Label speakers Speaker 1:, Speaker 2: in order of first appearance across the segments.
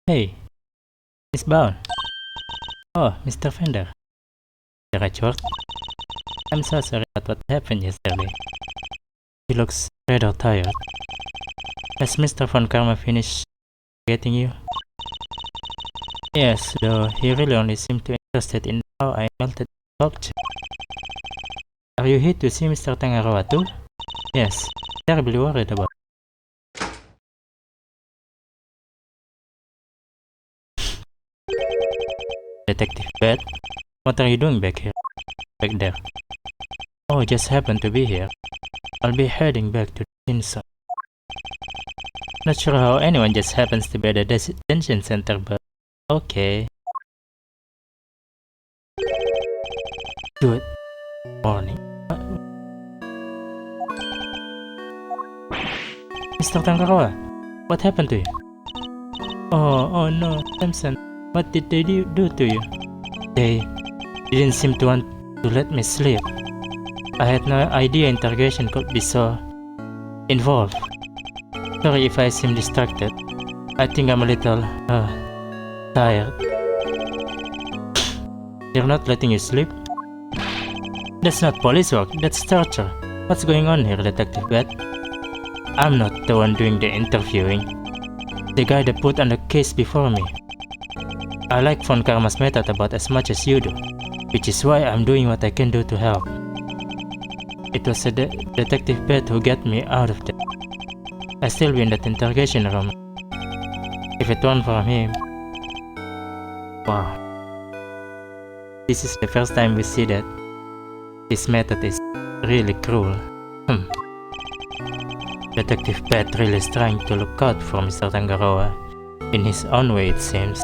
Speaker 1: Hey, Miss Brown. Oh, Mr. Fender. Mr. Edgeworth. I'm so sorry about what happened yesterday. He looks rather tired. Has Mr. Von Karma finished getting you? Yes, though he really only seemed to interested in how I melted the sculpture. Are you here to see Mr. Tangaroa too? Yes, terribly worried about. Detective Bat, what are you doing back here? Back there? Oh, just happened to be here. I'll be heading back to the scene soon. Not sure how anyone just happens to be at the detention center, but okay. Good morning. Mr. Tangaroa, what happened to you? Oh no, Samson, what did they do to you? They didn't seem to want to let me sleep. I had no idea interrogation could be so involved. Sorry if I seem distracted. I think I'm a little tired. They're not letting you sleep? That's not police work, that's torture. What's going on here, Detective Bat? I'm not the one doing the interviewing. The guy that put on the case before me. I like Von Karma's method about as much as you do, which is why I'm doing what I can do to help. It was a Detective Bat who got me out of there. I still be in that interrogation room. If it weren't for him... Wow. This is the first time we see that his method is really cruel. Detective Bat really is trying to look out for Mr. Tangaroa, in his own way it seems.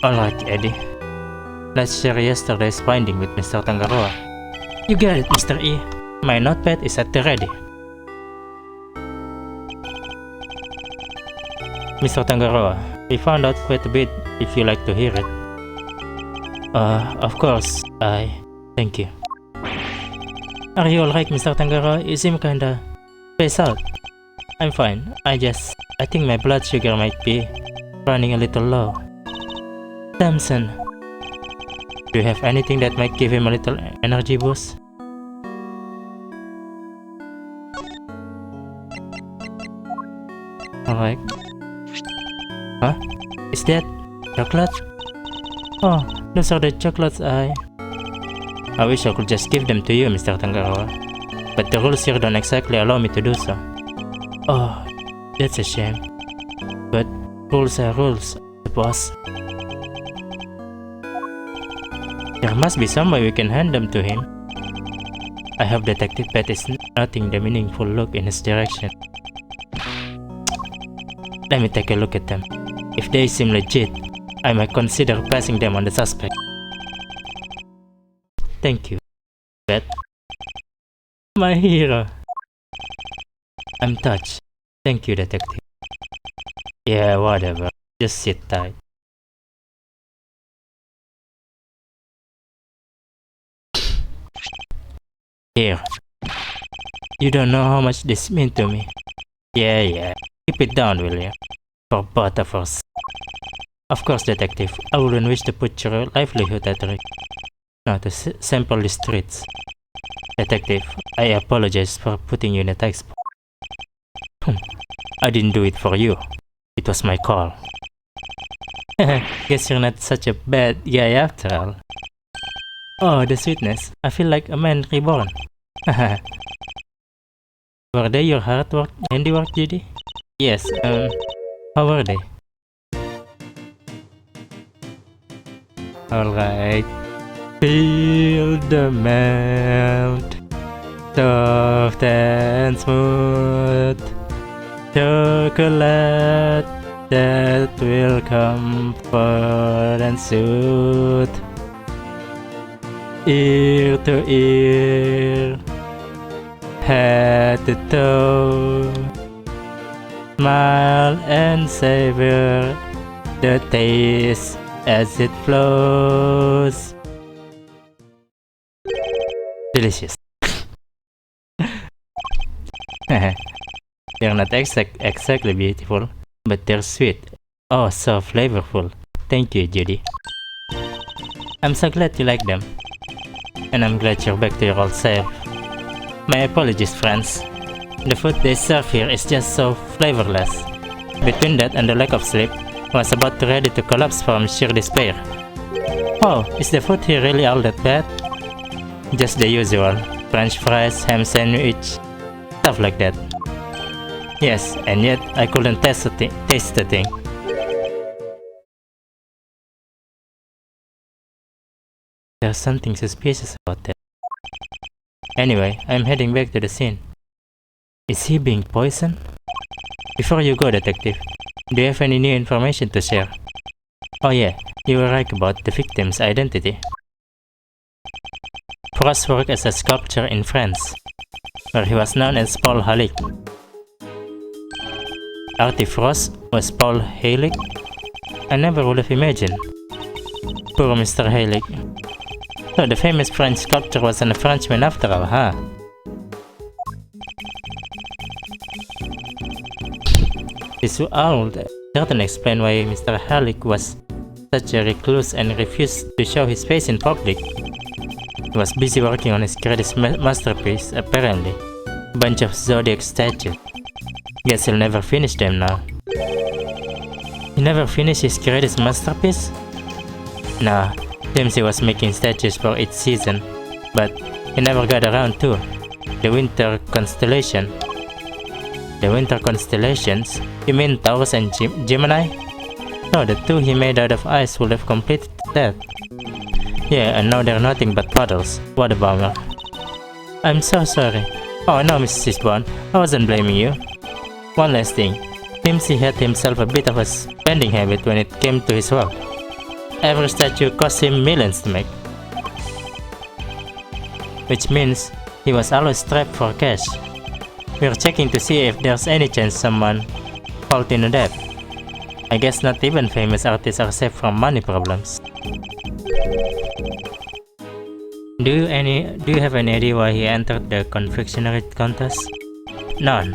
Speaker 1: Alright, Eddie. Let's share yesterday's finding with Mr. Tangaroa. You got it, Mr. E. My notepad is at the ready. Mr. Tangaroa, we found out quite a bit if you like to hear it. Of course, thank you. Are you alright, Mr. Tangaroa? You seem kinda spaced out. I'm fine. I think my blood sugar might be running a little low. Samson, do you have anything that might give him a little energy boost? Alright. Huh? Is that chocolate? Oh, those are the chocolates I wish I could just give them to you, Mr. Tangaroa. But the rules here don't exactly allow me to do so. Oh, that's a shame. But rules are rules, I suppose. There must be some way we can hand them to him. I hope Detective Bat is noting the meaningful look in his direction. Let me take a look at them. If they seem legit, I might consider passing them on the suspect. Thank you, Bat. My hero. I'm touched. Thank you, Detective. Yeah, whatever. Just sit tight. Here. You don't know how much this meant to me. Yeah. Keep it down, will you? For both of us. Of course, Detective. I wouldn't wish to put your livelihood at risk. Now to sample the streets. Detective, I apologize for putting you in a tight spot. I didn't do it for you. It was my call. Guess you're not such a bad guy after all. Oh, the sweetness. I feel like a man reborn. Were they your handiwork, Judy? Yes, how were they? Alright. Feel the melt, soft and smooth, chocolate that will comfort and soothe, ear to ear, head to toe, smile and savor the taste as it flows. Delicious. They're not exactly beautiful, but they're sweet. Oh, so flavorful. Thank you, Judy. I'm so glad you like them. And I'm glad you're back to your old self. My apologies, friends. The food they serve here is just so flavorless. Between that and the lack of sleep, I was about ready to collapse from sheer despair. Oh, is the food here really all that bad? Just the usual. French fries, ham sandwich, stuff like that. Yes, and yet I couldn't taste the thing. There's something suspicious about that. Anyway, I'm heading back to the scene. Is he being poisoned? Before you go, detective, do you have any new information to share? Oh yeah, you were right about the victim's identity. Frost worked as a sculptor in France, where he was known as Paul Halleck. Artie Frost was Paul Halleck? I never would have imagined. Poor Mr. Halleck. So the famous French sculptor wasn't a Frenchman after all, huh? This would certainly explain why Mr. Halleck was such a recluse and refused to show his face in public. He was busy working on his greatest masterpiece, apparently. A bunch of Zodiac statues. Guess he'll never finish them now. He never finished his greatest masterpiece? Nah, seems he was making statues for each season, but he never got around to the winter constellation. The winter constellations? You mean Taurus and Gemini? No, the two he made out of ice would have completed that. Yeah, and now they're nothing but puddles. What a bummer. I'm so sorry. Oh no, Mrs. Bond, I wasn't blaming you. One last thing. Seems he had himself a bit of a spending habit when it came to his work. Every statue cost him millions to make. Which means he was always strapped for cash. We're checking to see if there's any chance someone fell into debt. I guess not even famous artists are safe from money problems. Do you have any idea why he entered the confectionery contest? None.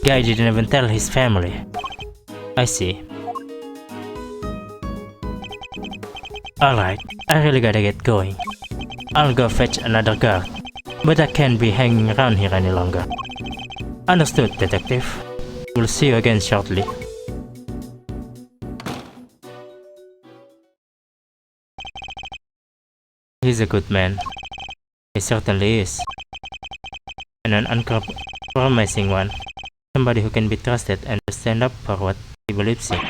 Speaker 1: Guy didn't even tell his family. I see. Alright, I really gotta get going. I'll go fetch another guard, but I can't be hanging around here any longer. Understood, detective. We'll see you again shortly. He's a good man. He certainly is. And an uncompromising one. Somebody who can be trusted and to stand up for what he believes in.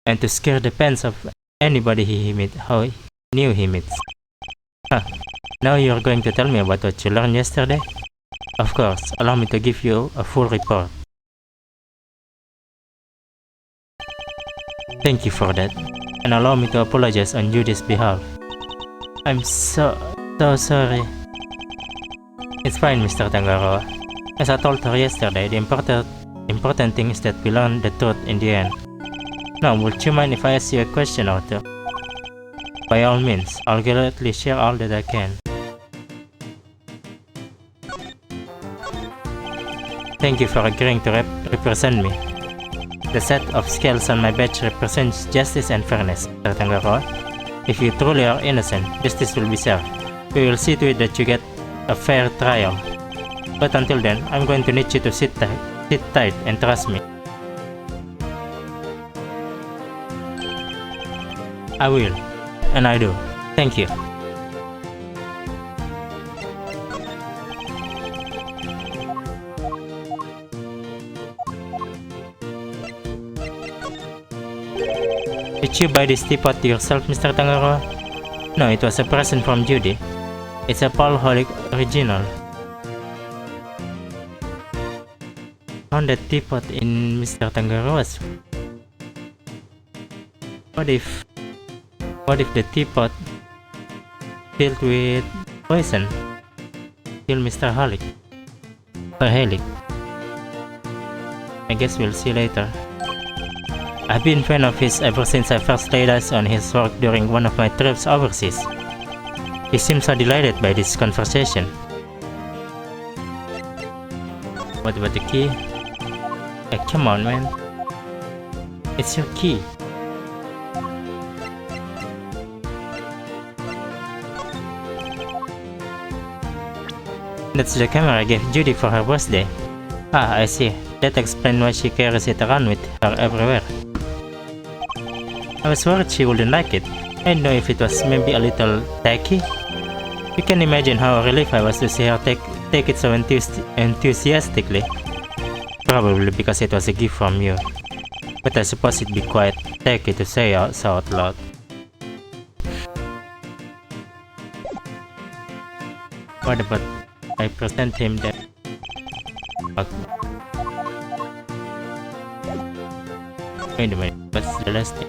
Speaker 1: And to scare the pants off anybody he knew he meets. Huh. Now you're going to tell me about what you learned yesterday? Of course, allow me to give you a full report. Thank you for that, and allow me to apologize on Judy's behalf. I'm so sorry. It's fine, Mr. Tangaroa. As I told her yesterday, the important thing is that we learn the truth in the end. Now, would you mind if I ask you a question or two? By all means, I'll gladly share all that I can. Thank you for agreeing to represent me. The set of scales on my badge represents justice and fairness, Mr. Tangaroa. If you truly are innocent, justice will be served. We will see to it that you get a fair trial. But until then, I'm going to need you to sit tight and trust me. I will, and I do. Thank you. Did you buy this teapot yourself, Mr. Tangaroa? No, it was a present from Judy. It's a Paul Halleck original. Found that teapot in Mr. Tangaroa's. What if the teapot filled with poison killed Mr. Halleck? Or Halleck? I guess we'll see later. I've been a fan of his ever since I first laid eyes on his work during one of my trips overseas. He seemed so delighted by this conversation. What about the key? Come on, man. It's your key. That's the camera I gave Judy for her birthday. Ah, I see. That explains why she carries it around with her everywhere. I was worried she wouldn't like it. I didn't know if it was maybe a little tacky. You can imagine how relief I was to see her take it so enthusiastically. Probably because it was a gift from you. But I suppose it'd be quite tacky to say so out loud. What about I present him that? Wait a minute, what's the last thing?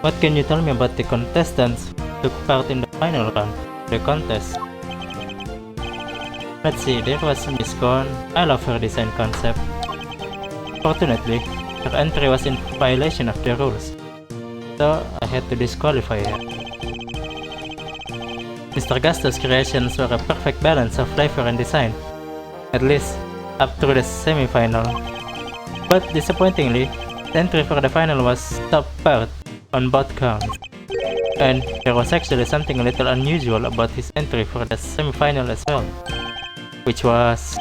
Speaker 1: What can you tell me about the contestants who took part in the final round of the contest? Let's see, there was Miss Corn. I love her design concept. Fortunately, her entry was in violation of the rules, so I had to disqualify her. Mr. Gasto's creations were a perfect balance of flavor and design, at least up through the semi-final. But disappointingly, the entry for the final was top part on both counts. And there was actually something a little unusual about his entry for the semi-final as well, which was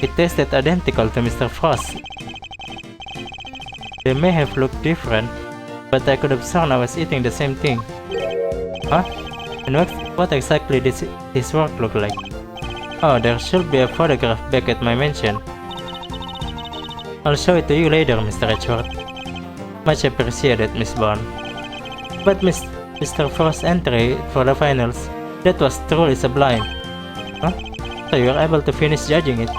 Speaker 1: it tasted identical to Mr. Frost. They may have looked different, but I could have sworn I was eating the same thing. Huh? And what exactly does this work look like? Oh, there should be a photograph back at my mansion. I'll show it to you later, Mr. Edgeworth. Much appreciated, Miss Bond. But Mr. Frost's entry for the finals, that was truly sublime. Huh? So you were able to finish judging it,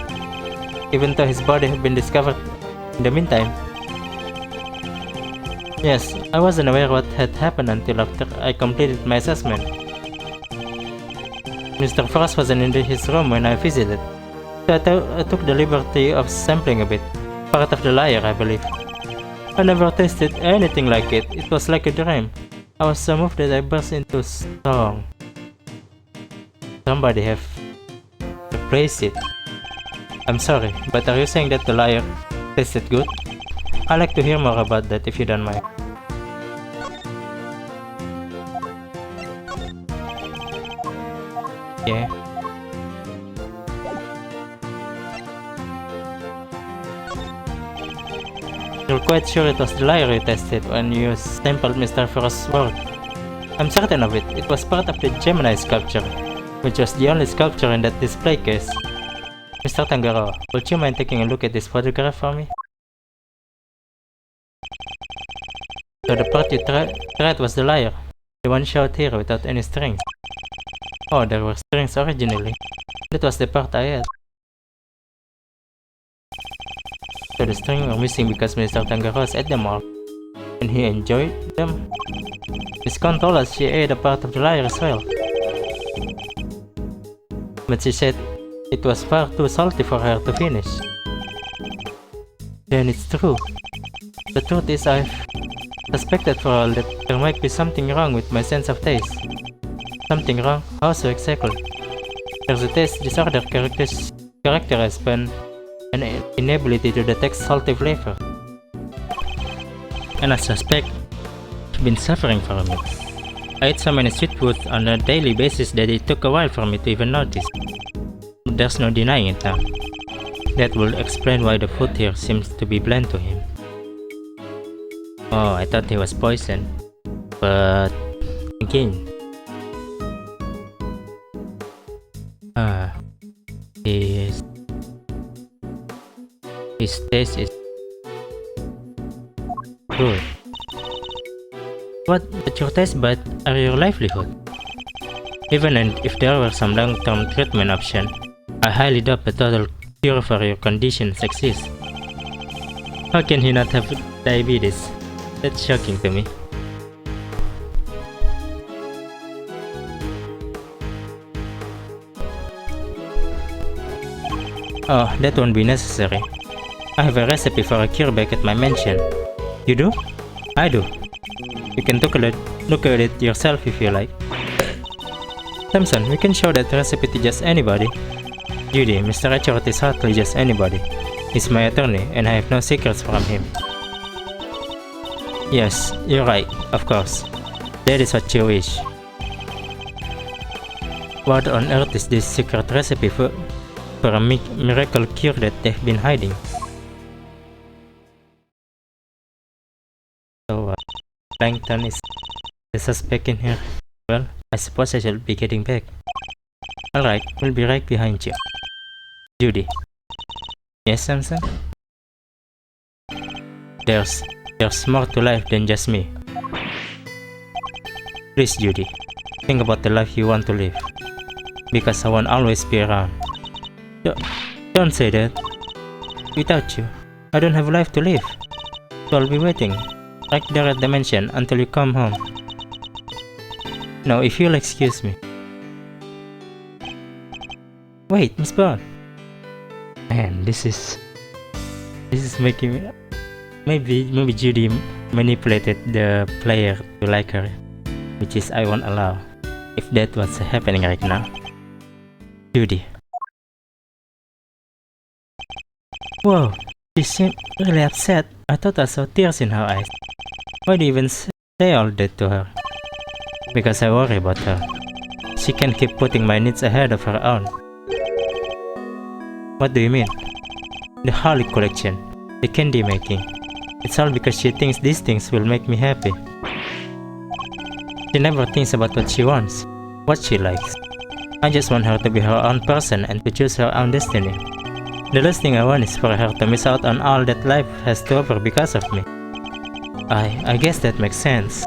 Speaker 1: even though his body had been discovered in the meantime? Yes, I wasn't aware what had happened until after I completed my assessment. Mr. Frost wasn't in his room when I visited, so I took the liberty of sampling a bit. Part of the liar, I believe. I never tasted anything like it. It was like a dream. I was so moved that I burst into song. Somebody have replaced it. I'm sorry, but are you saying that the liar tasted good? I'd like to hear more about that if you don't mind. Yeah. You're quite sure it was the liar you tested when you sampled Mr. Frost's work? I'm certain of it. It was part of the Gemini sculpture, which was the only sculpture in that display case. Mr. Tangaroa, would you mind taking a look at this photograph for me? So the part you tried was the lyre, the one showed here without any strings. Oh, there were strings originally. That was the part I had. So the strings were missing because Mr. Tangaroa ate them all, and he enjoyed them. Miss Con told us she ate a part of the lyre as well, but she said it was far too salty for her to finish. Then it's true. The truth is I've suspected for all that there might be something wrong with my sense of taste. Something wrong? How so exactly? There's a taste disorder characterized by an inability to detect salty flavor. And I suspect I've been suffering from it. I ate so many sweet foods on a daily basis that it took a while for me to even notice. There's no denying it now. That will explain why the food here seems to be bland to him. Oh, I thought he was poisoned. But again, his taste is good. But your taste buds are your livelihood. Even if there were some long-term treatment option, I highly doubt a total cure for your conditions exists. How can he not have diabetes? That's shocking to me. Oh, that won't be necessary. I have a recipe for a cure back at my mansion. You do? I do. You can look at it yourself if you like. Samson, we can show that recipe to just anybody. Judy, Mr. Richard is hardly just anybody. He's my attorney and I have no secrets from him. Yes, you're right, of course. That is what you wish. What on earth is this secret recipe for a miracle cure that they've been hiding? So, Plankton is the suspect in here. Well, I suppose I shall be getting back. Alright, we'll be right behind you. Judy. Yes, Samson? There's more to life than just me. Please, Judy, think about the life you want to live. Because I won't always be around. Don't say that. Without you, I don't have a life to live. So I'll be waiting, right there at the mansion until you come home. Now, if you'll excuse me. Wait, Miss Bond. Man, this is making me... Maybe Judy manipulated the player to like her, which is I won't allow. If that's what's happening right now. Judy. Whoa, she seemed really upset. I thought I saw tears in her eyes. Why do you even say all that to her? Because I worry about her. She can keep putting my needs ahead of her own. What do you mean? The Harley collection, the candy making. It's all because she thinks these things will make me happy. She never thinks about what she wants, what she likes. I just want her to be her own person and to choose her own destiny. The last thing I want is for her to miss out on all that life has to offer because of me. I guess that makes sense.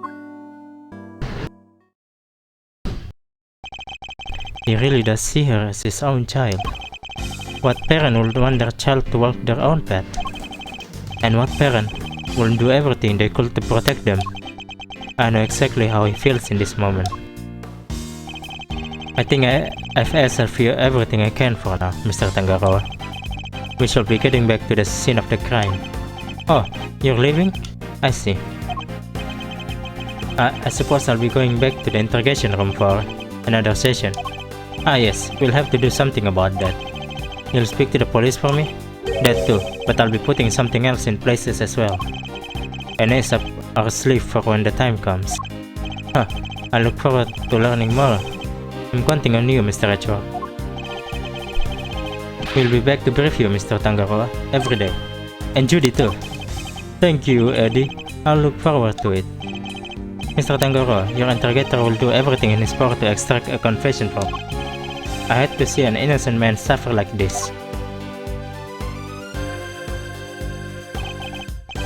Speaker 1: He really does see her as his own child. What parent would want their child to walk their own path? And what parent will do everything they could to protect them? I know exactly how he feels in this moment. I think I've asked of you everything I can for now, Mr. Tangaroa. We shall be getting back to the scene of the crime. Oh, you're leaving? I see. I suppose I'll be going back to the interrogation room for another session. Ah yes, we'll have to do something about that. You'll speak to the police for me? That too, but I'll be putting something else in places as well. An ace up our sleeve for when the time comes. Huh, I look forward to learning more. I'm counting on you, Mr. Edgeworth. We'll be back to brief you, Mr. Tangaroa, every day. And Judy too. Thank you, Eddie. I'll look forward to it. Mr. Tangaroa, your interrogator will do everything in his power to extract a confession from me. I hate to see an innocent man suffer like this.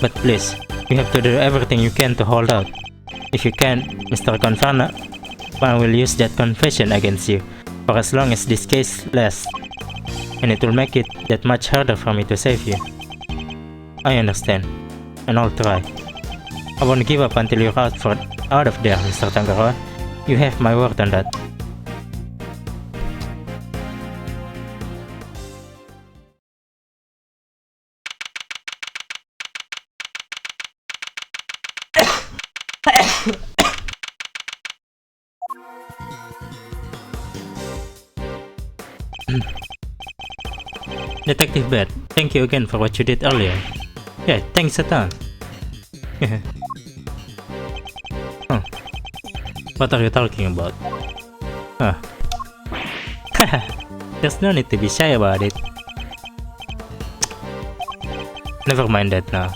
Speaker 1: But please, you have to do everything you can to hold out. If you can't, Mr. Confana, I will use that confession against you for as long as this case lasts. And it will make it that much harder for me to save you. I understand, and I'll try. I won't give up until you're out of there, Mr. Tangaroa. You have my word on that. Detective Beth, thank you again for what you did earlier. Yeah, thanks a ton. Huh. What are you talking about? Huh. There's no need to be shy about it. Never mind that now.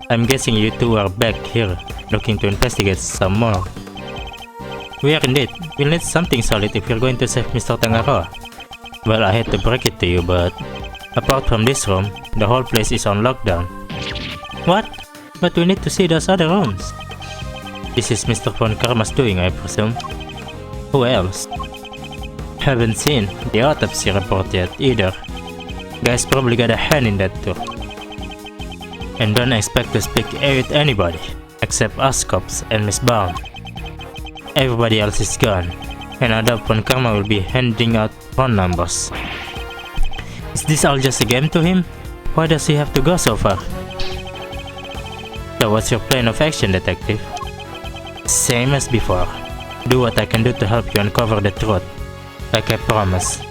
Speaker 1: I'm guessing you two are back here, looking to investigate some more. We are indeed. We'll need something solid if you're going to save Mr. Tangaroa. Well, I hate to break it to you, but apart from this room, the whole place is on lockdown. What? But we need to see those other rooms. This is Mr. Von Karma's doing, I presume. Who else? Haven't seen the autopsy report yet either. Guys probably got a hand in that too. And don't expect to speak with anybody, except us cops and Miss Baum. Everybody else is gone, and I doubt Von Karma will be handing out phone numbers. Is this all just a game to him? Why does he have to go so far? So what's your plan of action, detective? Same as before. Do what I can do to help you uncover the truth. Like I promised.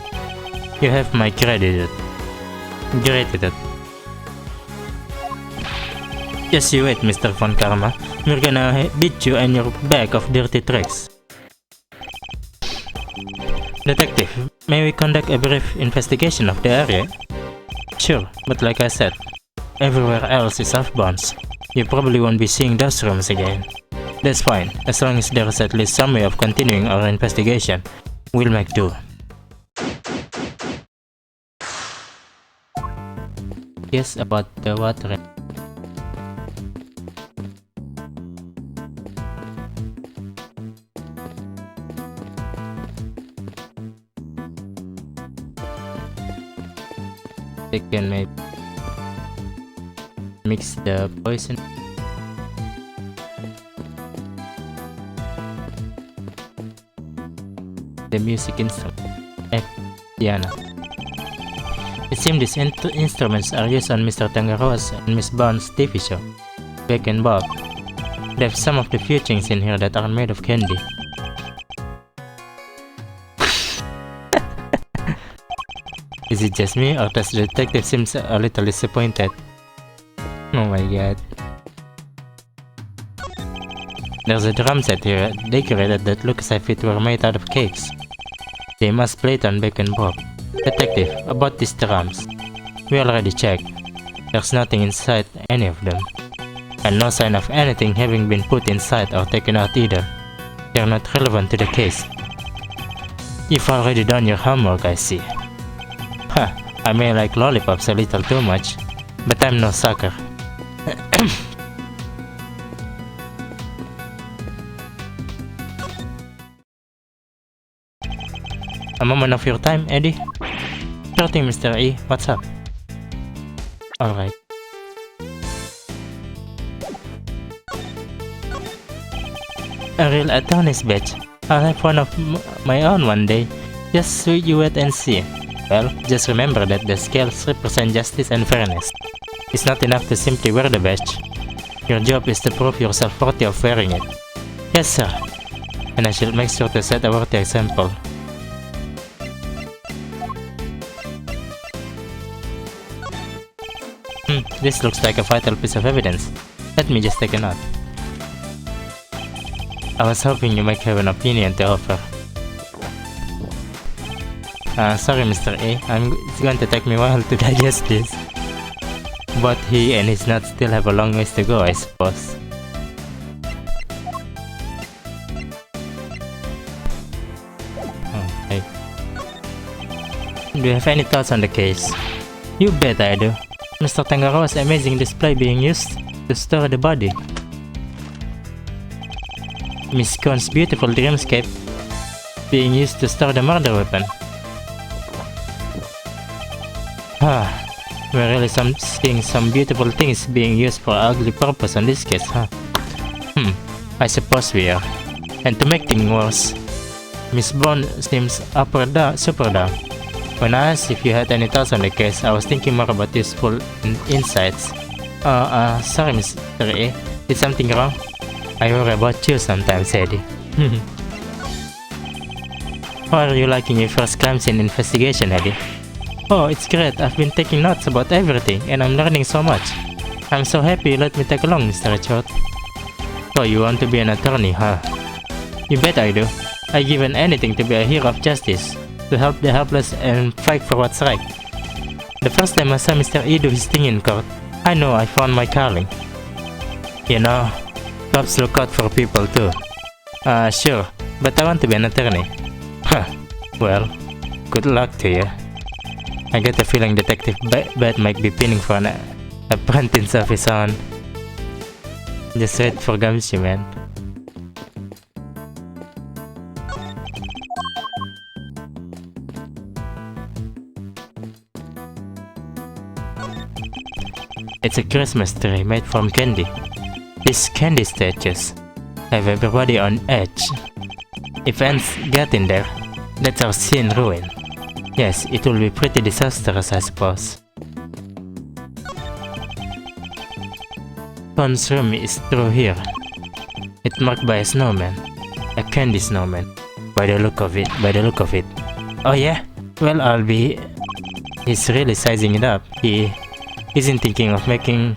Speaker 1: You have my gratitude. Just you wait, Mr. Von Karma. We're gonna beat you and your bag of dirty tricks. Detective, may we conduct a brief investigation of the area? Sure, but like I said, everywhere else is off bounds. You probably won't be seeing those rooms again. That's fine, as long as there is at least some way of continuing our investigation. We'll make do. Yes, about the water. They can maybe mix the poison. The music instrument. Piano. It seems these instruments are used on Mr. Tangaroa's and Miss Bond's TV show, Beck and Bob. They have some of the few things in here that are made of candy. Is it just me, or does the detective seem a little disappointed? Oh my god. There's a drum set here decorated that looks as if it were made out of cakes. They must play it on Beck and Bob. Detective, about these drums. We already checked. There's nothing inside any of them. And no sign of anything having been put inside or taken out either. They're not relevant to the case. You've already done your homework, I see. Huh, I may like lollipops a little too much, but I'm no sucker. A moment of your time, Eddie? Sure thing, Mr. E. What's up? Alright. A real attorney's badge. I'll have one of my own one day. Just so you wait and see. Well, just remember that the scales represent justice and fairness. It's not enough to simply wear the badge. Your job is to prove yourself worthy of wearing it. Yes, sir. And I shall make sure to set a worthy example. This looks like a vital piece of evidence. Let me just take a note. I was hoping you might have an opinion to offer. Sorry, Mr. A. It's going to take me a while to digest this. But he and his nuts still have a long ways to go, I suppose. Okay. Do you have any thoughts on the case? You bet I do. Mr. Tangaroa's amazing display being used to store the body. Miss Cohn's beautiful dreamscape being used to store the murder weapon. We're really seeing some beautiful things being used for ugly purpose on this case, huh? I suppose we are. And to make things worse, Miss Bond seems super down. When I asked if you had any thoughts on the case, I was thinking more about useful insights. Sorry, Mr. A. Did something wrong? I worry about you sometimes, Eddie. How are you liking your first crime scene investigation, Eddie? Oh, it's great. I've been taking notes about everything, and I'm learning so much. I'm so happy you let me tag along, Mr. Richard. So you want to be an attorney, huh? You bet I do. I'd given anything to be a hero of justice, to help the helpless and fight for what's right. The first time I saw Mr. E do his thing in court, I know I found my calling. You know, cops look out for people too. Sure, but I want to be an attorney. Well, good luck to you. I get the feeling Detective Bat might be pinning for an apprentice of his own. Just wait for Gumshoe, man. It's a Christmas tree made from candy. These candy statues have everybody on edge. If ants get in there, that's our scene ruin. Yes, it will be pretty disastrous, I suppose. Pon's room is through here. It's marked by a snowman. A candy snowman. By the look of it. Oh yeah? Well, He's really sizing it up. He isn't thinking of making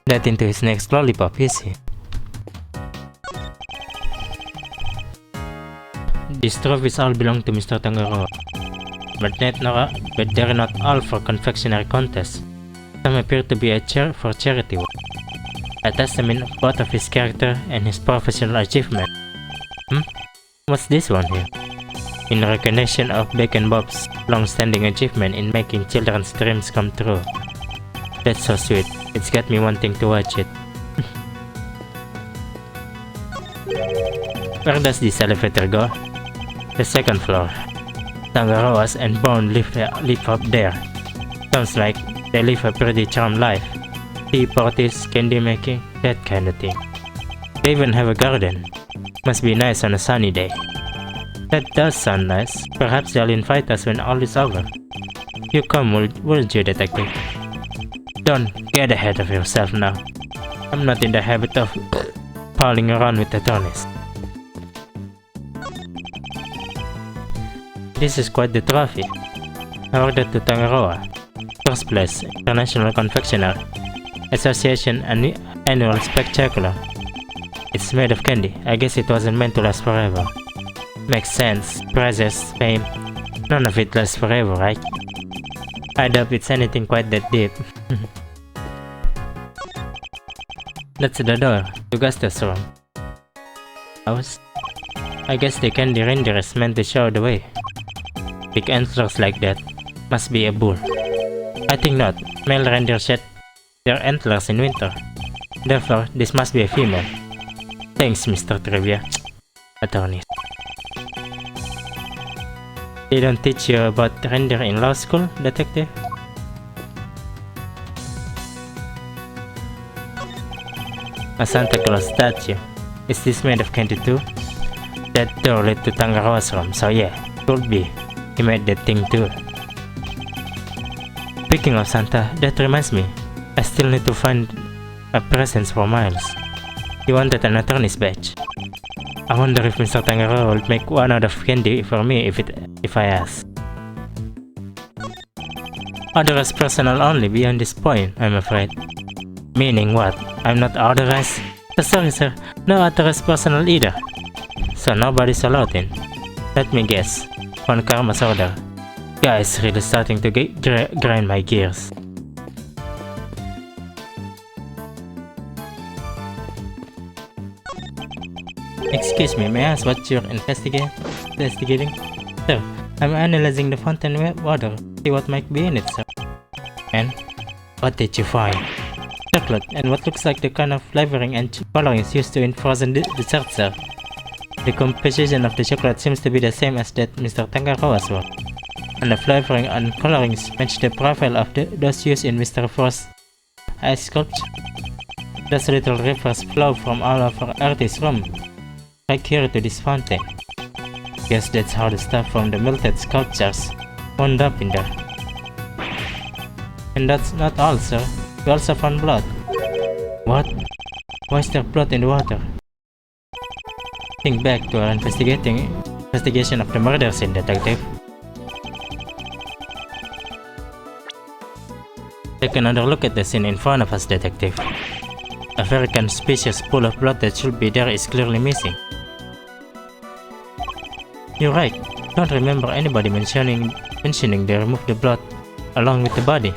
Speaker 1: that into his next lollipop, is he? These trophies all belong to Mr. Tangaroa. But they're not all for confectionery contests. Some appear to be for charity work. A testament of both of his character and his professional achievement. What's this one here? In recognition of Bacon Bob's long-standing achievement in making children's dreams come true. That's so sweet. It's got me wanting to watch it. Where does this elevator go? The second floor. Tangaroas and Bone live up there. Sounds like they live a pretty charmed life. Tea parties, candy making, that kind of thing. They even have a garden. Must be nice on a sunny day. That does sound nice. Perhaps they'll invite us when all is over. You come, would you, detective? Don't get ahead of yourself now. I'm not in the habit of palling around with attorneys. This is quite the trophy. Awarded to Tangaroa. First place, International Confectioner Association Annual Spectacular. It's made of candy. I guess it wasn't meant to last forever. Makes sense. Prizes, fame. None of it lasts forever, right? I doubt it's anything quite that deep. That's the door to Gusta's room. I guess the candy reindeer is meant to show the way. Big antlers like that. Must be a bull. I think not. Male reindeer shed their antlers in winter. Therefore, this must be a female. Thanks, Mr. Trivia. Attorneys. They don't teach you about reindeer in law school, detective? A Santa Claus statue. Is this made of candy too? That door led to Tangaroa's room, so yeah, could be. He made that thing too. Speaking of Santa, that reminds me. I still need to find a present for Miles. He wanted an attorney's badge. I wonder if Mr. Tangaroa will make one out of candy for me if I ask. Authorized personnel only beyond this point, I'm afraid. Meaning what? I'm not authorized? Sorry sir, no authorized personnel either. So nobody's allowed in. Let me guess. On Karma's order. Guys, really starting to grind my gears. Excuse me, may I ask what you're investigating? Sir, I'm analyzing the fountain water. See what might be in it, sir. And what did you find? Chocolate and what looks like the kind of flavoring and colorings used to in frozen desserts, sir. The composition of the chocolate seems to be the same as that Mr. Tangaroa's work. And the flavoring and colorings match the profile of those used in Mr. Frost's ice sculpture. Those little rivers flow from all over Artie's room, right here to this fountain. Guess that's how the stuff from the melted sculptures wound up in there. And that's not all, sir. We also found blood. What? Why is there blood in the water? Think back to our investigation of the murder scene, detective. Take another look at the scene in front of us, detective. A very conspicuous pool of blood that should be there is clearly missing. You're right. Don't remember anybody mentioning they removed the blood along with the body.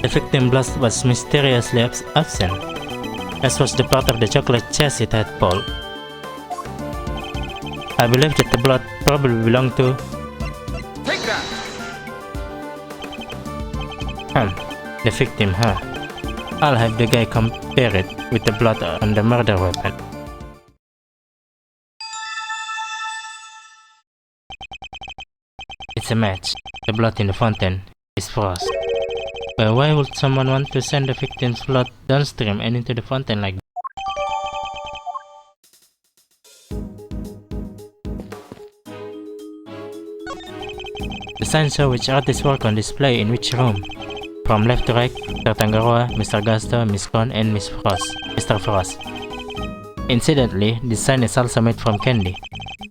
Speaker 1: The victim blood was mysteriously absent, as was the part of the chocolate chest it had pulled. I believe that the blood probably belonged to...
Speaker 2: Take that!
Speaker 1: The victim, huh? I'll have the guy compare it with the blood on the murder weapon. It's a match. The blood in the fountain is frost. But why would someone want to send the victim's blood downstream and into the fountain like that? The signs show which artists work on display in which room. from left to right, Mr. Tangaroa, Mr. Gusto, Miss Con, and Mr. Frost. Incidentally, this sign is also made from candy.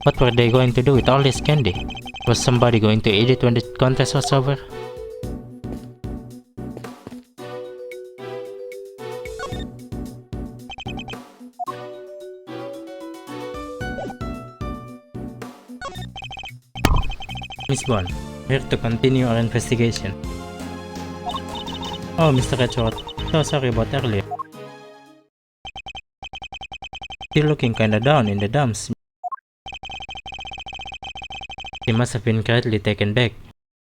Speaker 1: What were they going to do with all this candy? Was somebody going to eat it when the contest was over? Miss Bond, here to continue our investigation. Oh, Mr. Redshot, so sorry about earlier. Still looking kinda down in the dumps. He must have been greatly taken back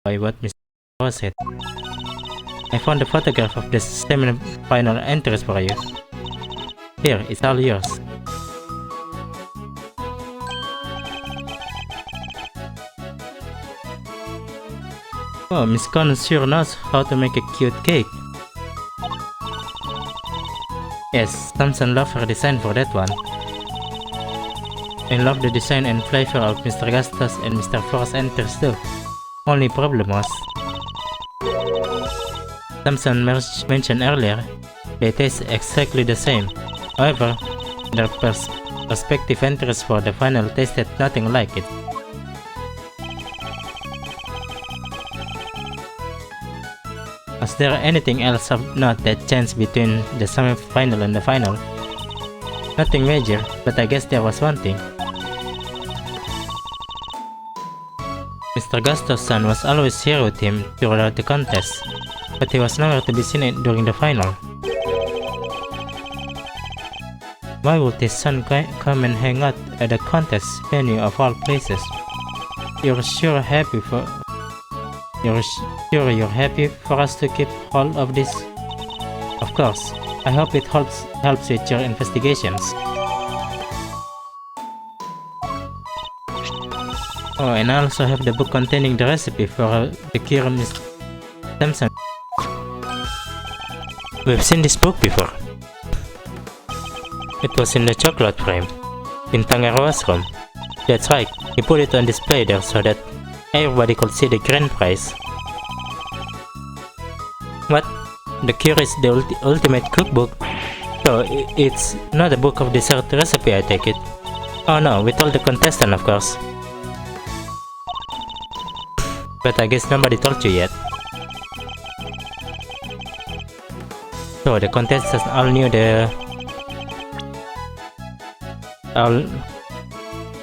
Speaker 1: by what Mr. Ross said. I found a photograph of the semi-final entries for you. Here, it's all yours. Oh, Miss Con sure knows how to make a cute cake. Yes, Thompson loved her design for that one. I love the design and flavor of Mr. Gustus and Mr. Forrest enters too. Only problem was, Thompson mentioned earlier, they taste exactly the same. However, their respective entries for the final tasted nothing like it. Was there anything else of note that changed between the semi-final and the final? Nothing major, but I guess there was one thing. Mr. Gustos' son was always here with him throughout the contest, but he was nowhere to be seen during the final. Why would his son come and hang out at the contest venue of all places? You're sure you're happy for us to keep hold of this? Of course. I hope it helps with your investigations. Oh, and I also have the book containing the recipe for the cure Miss Thompson. We've seen this book before. It was in the chocolate frame, in Tangaroa's room. That's right, he put it on display there so that everybody could see the grand prize. What? The cure is the ultimate cookbook? So, it's not a book of dessert recipe, I take it? Oh no, we told the contestant, of course. But I guess nobody told you yet. So, the contestants all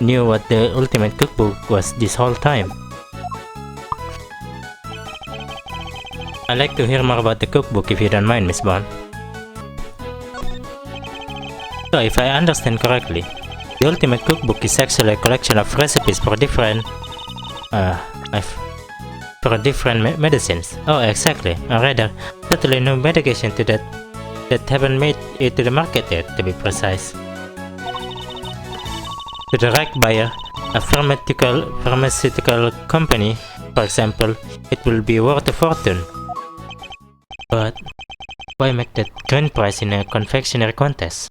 Speaker 1: knew what the ultimate cookbook was this whole time. I'd like to hear more about the cookbook if you don't mind, Miss Bond. So, if I understand correctly, the ultimate cookbook is actually a collection of recipes for different medicines. Oh, exactly. Or rather, totally new medication to that haven't made it to the market yet, to be precise. To the right buyer, a pharmaceutical company, for example, it will be worth a fortune. But why make that grand prize in a confectionery contest?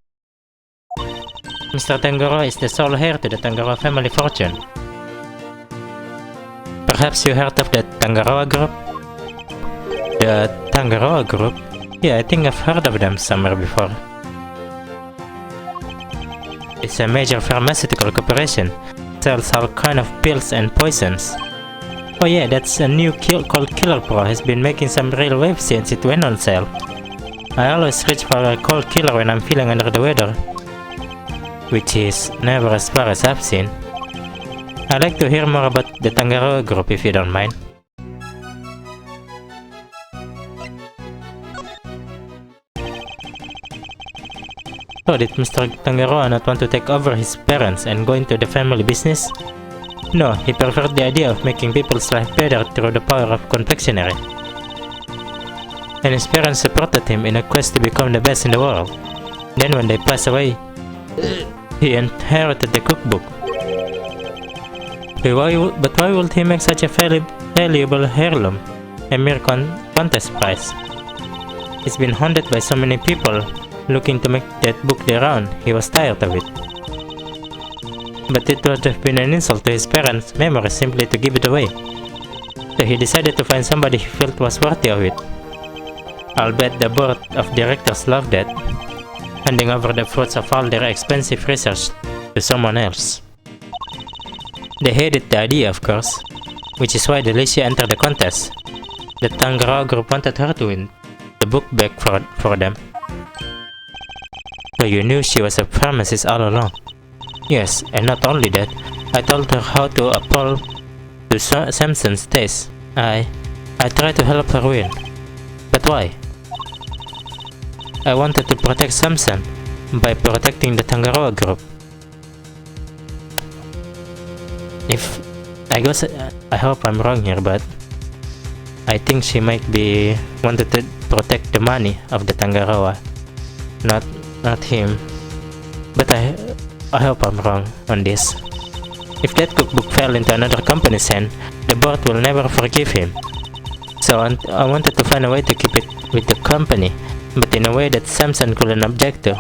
Speaker 1: Mr. Tangaroa is the sole heir to the Tangaroa family fortune. Perhaps you heard of the Tangaroa Group? The Tangaroa Group? Yeah, I think I've heard of them somewhere before. It's a major pharmaceutical corporation. Sells all kind of pills and poisons. Oh yeah, that's a new called Killer Pro has been making some real waves since it went on sale. I always reach for a cold killer when I'm feeling under the weather, which is never as far as I've seen. I'd like to hear more about the Tangaroa Group if you don't mind. So did Mr. Tangaroa not want to take over his parents and go into the family business? No, he preferred the idea of making people's life better through the power of confectionery. And his parents supported him in a quest to become the best in the world. Then when they passed away, he inherited the cookbook. But why would he make such a valuable heirloom, a mere contest prize? He's been haunted by so many people looking to make that book their own, he was tired of it. But it would have been an insult to his parents' memory simply to give it away. So he decided to find somebody he felt was worthy of it. I'll bet the board of directors loved it, handing over the fruits of all their expensive research to someone else. They hated the idea, of course, which is why Delicia entered the contest. The Tangaroa group wanted her to win the book back for them. So you knew she was a pharmacist all along. Yes, and not only that, I told her how to appeal to Samson's taste. I tried to help her win. But why? I wanted to protect Samson by protecting the Tangaroa group. I hope I'm wrong here, but I think she might be wanted to protect the money of the Tangaroa, not him. But I hope I'm wrong on this. If that cookbook fell into another company's hand, the board will never forgive him. So I wanted to find a way to keep it with the company, but in a way that Samson couldn't object to.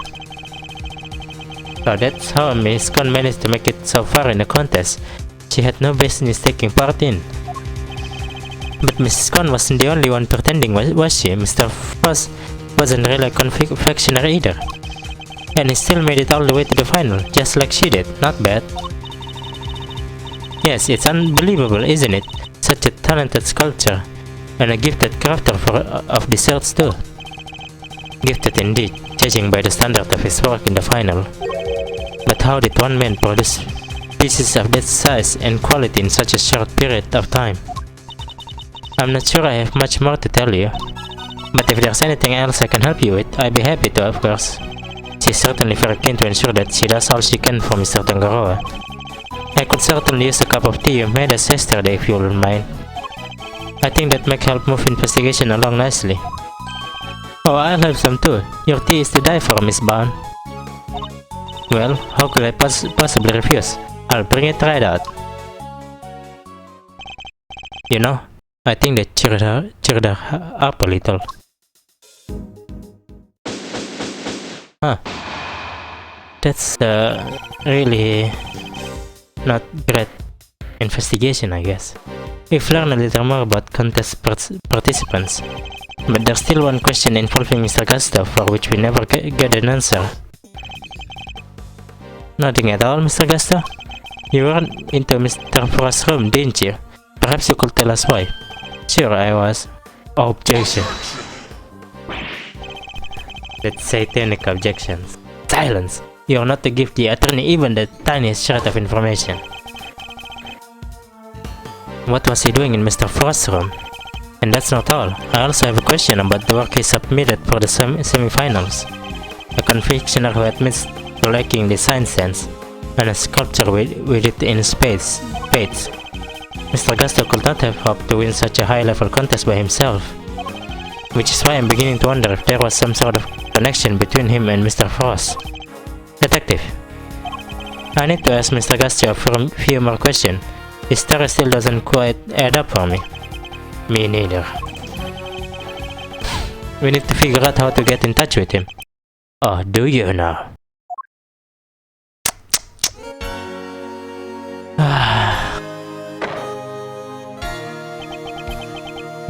Speaker 1: So that's how Miss Con managed to make it so far in the contest. She had no business taking part in. But Mrs. Con wasn't the only one pretending, was she? Mr. Frost wasn't really a confectioner either. And he still made it all the way to the final, just like she did. Not bad. Yes, it's unbelievable, isn't it? Such a talented sculptor, and a gifted crafter of desserts too. Gifted indeed, judging by the standard of his work in the final. But how did one man produce pieces of that size and quality in such a short period of time? I'm not sure I have much more to tell you, but if there's anything else I can help you with, I'd be happy to, of course. She's certainly very keen to ensure that she does all she can for Mr. Tangaroa. I could certainly use a cup of tea you made us yesterday if you wouldn't mind. I think that might help move investigation along nicely. Oh, I'll have some too. Your tea is to die for, Miss Bond. Well, how could I possibly refuse? I'll bring it right out. You know, I think that cheered her up a little. Huh. That's really not great investigation, I guess. We've learned a little more about contest participants, but there's still one question involving Mr. Gustav for which we never get an answer. Nothing at all, Mr. Gustav? You weren't into Mr. Frost's room, didn't you? Perhaps you could tell us why. Sure, I was. Objection. That's satanic objections. Silence! You are not to give the attorney even the tiniest shred of information. What was he doing in Mr. Frost's room? And that's not all. I also have a question about the work he submitted for the semi-finals. A confectioner who admits to lacking design sense, and a sculptor with it in spades. Mr. Gusto could not have hoped to win such a high-level contest by himself. Which is why I'm beginning to wonder if there was some sort of connection between him and Mr. Frost. Detective. I need to ask Mr. Gusto a few more questions. His story still doesn't quite add up for me. Me neither. We need to figure out how to get in touch with him. Oh, do you now?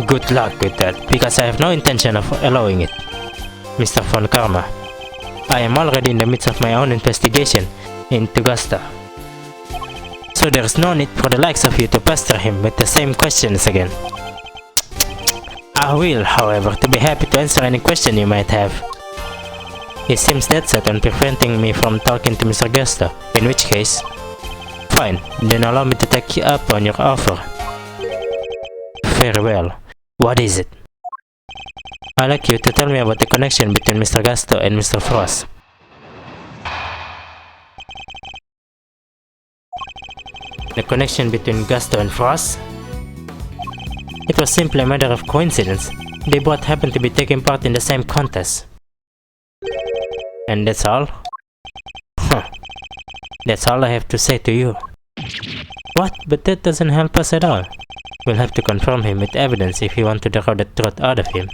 Speaker 1: Good luck with that, because I have no intention of allowing it, Mr. Von Karma. I am already in the midst of my own investigation into Gusta. So there's no need for the likes of you to pester him with the same questions again. I will, however, to be happy to answer any question you might have. He seems dead set on preventing me from talking to Mr. Gusta, in which case... Fine, then allow me to take you up on your offer. Very well. What is it? I'd like you to tell me about the connection between Mr. Gusto and Mr. Frost. The connection between Gusto and Frost? It was simply a matter of coincidence. They both happened to be taking part in the same contest. And that's all? Huh. That's all I have to say to you. What? But that doesn't help us at all. We'll have to confirm him with evidence if we want to draw the truth out of him.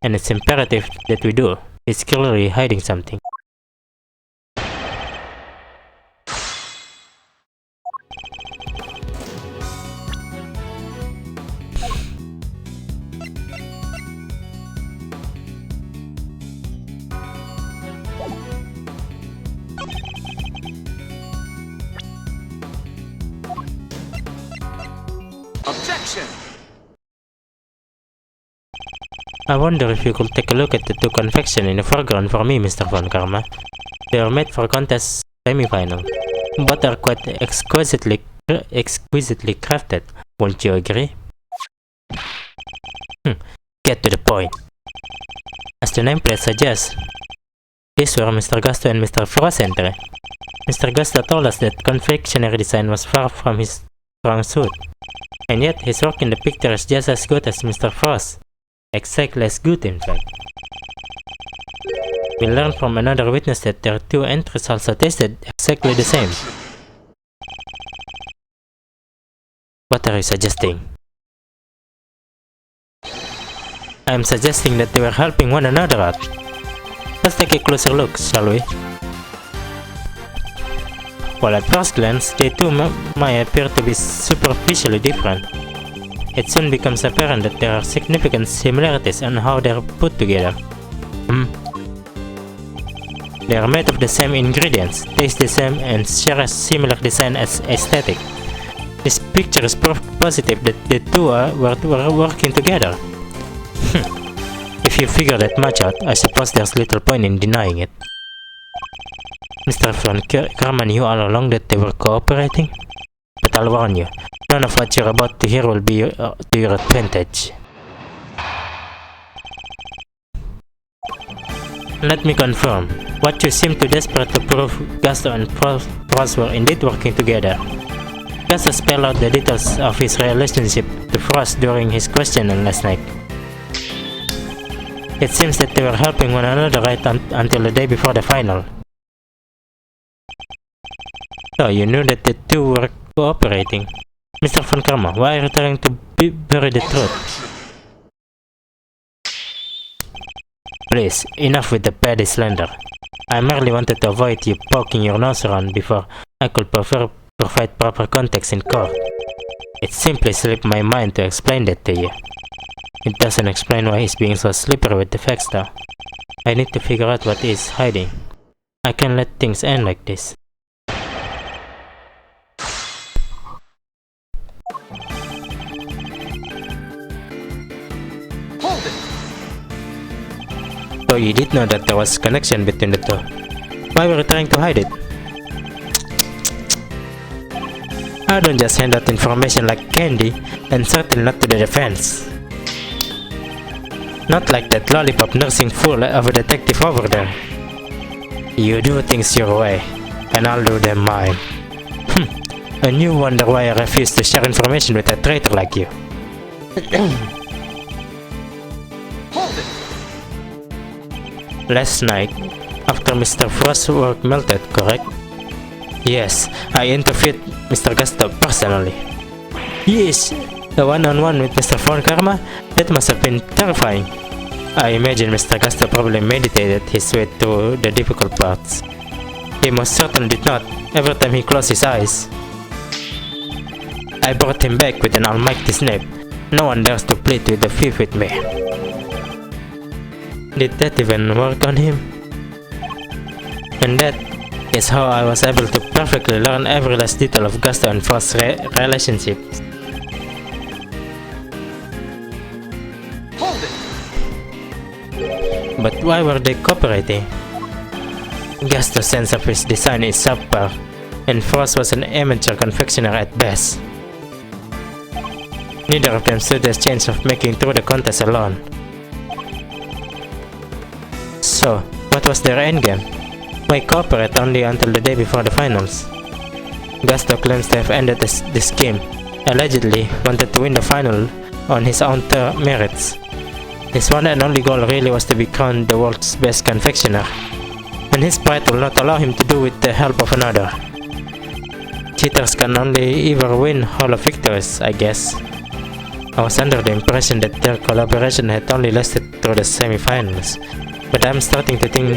Speaker 1: And it's imperative that we do. He's clearly hiding something.
Speaker 2: Action!
Speaker 1: I wonder if you could take a look at the two confection in the foreground for me, Mr. Von Karma. They are made for contest semi-final, but are quite exquisitely crafted. Won't you agree? Get to the point. As the nameplate suggests, these were Mr. Gusto and Mr. Frost's entry. Mr. Gusto told us that confectionery design was far from his strong suit, and yet his work in the picture is just as good as Mr. Frost. Exactly as good, in fact. We learned from another witness that their two entries also tasted exactly the same. What are you suggesting? I am suggesting that they were helping one another out. Let's take a closer look, shall we? While at first glance, they two might appear to be superficially different, it soon becomes apparent that there are significant similarities in how they are put together. They are made of the same ingredients, taste the same, and share a similar design as aesthetic. This picture is proof positive that the two were working together. If you figure that much out, I suppose there's little point in denying it. Mr. Von Karma knew all along that they were cooperating, but I'll warn you, none of what you're about to hear will be to your advantage. Let me confirm, what you seem to desperate to prove Gusto and Frost were indeed working together. Gusto spelled out the details of his relationship to Frost during his questioning last night. It seems that they were helping one another right until the day before the final. So you knew that the two were cooperating. Mr. Von Karma, why are you trying to bury the truth? Please, enough with the petty slander. I merely wanted to avoid you poking your nose around before I could provide proper context in court. It simply slipped my mind to explain that to you. It doesn't explain why he's being so slippery with the facts though. I need to figure out what he's hiding. I can't let things end like this.
Speaker 2: Hold it!
Speaker 1: So you did know that there was connection between the two. Why were you trying to hide it? I don't just hand out information like candy, and certainly not to the defense. Not like that lollipop nursing fool of a detective over there. You do things your way, and I'll do them mine. And you wonder why I refuse to share information with a traitor like you.
Speaker 2: Hold it!
Speaker 1: Last night, after Mr. Frost's work melted, correct? Yes, I interviewed Mr. Gusto personally. Yes, the one-on-one with Mr. Von Karma? That must have been terrifying. I imagine Mr. Gusto probably meditated his way through the difficult parts. He most certainly did not, every time he closed his eyes. I brought him back with an almighty snap. No one dares to plead with the fifth with me. Did that even work on him? And that is how I was able to perfectly learn every last detail of Gusto and Frost's relationship.
Speaker 2: Hold it!
Speaker 1: But why were they cooperating? Gusto's sense of his design is subpar, and Frost was an amateur confectioner at best. Neither of them stood a chance of making through the contest alone. So, what was their endgame? Why cooperate only until the day before the finals? Gusto claims to have ended the scheme, allegedly wanted to win the final on his own merits. His one and only goal really was to be crowned the world's best confectioner, and his pride will not allow him to do with the help of another. Cheaters can only ever win hollow victories, I guess. I was under the impression that their collaboration had only lasted through the semi-finals, but I'm starting to think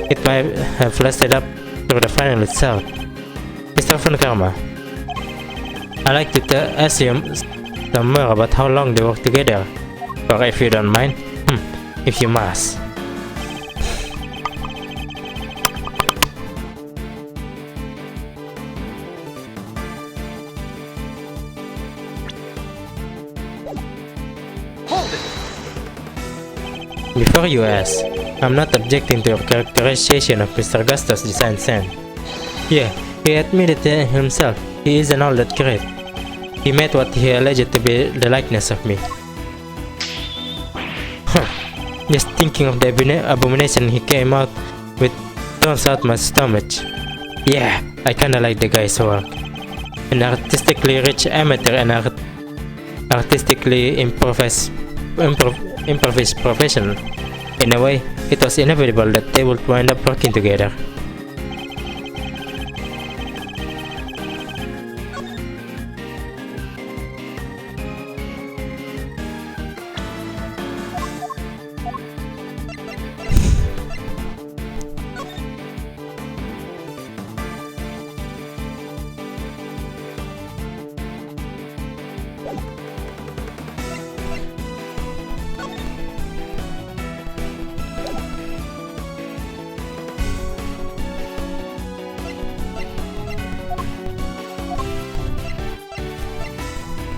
Speaker 1: it might have lasted up through the final itself. Mr. Von Karma, I'd like to ask you some more about how long they worked together, or if you don't mind, if you must. Before you ask, I'm not objecting to your characterization of Mr. Gusto's design sense. Yeah, he admitted it himself, he isn't all that great. He made what he alleged to be the likeness of me. Just thinking of the abomination he came out with turns out my stomach. Yeah, I kinda like the guy's work. An artistically rich amateur and artistically improvised professional. In a way, it was inevitable that they would wind up working together.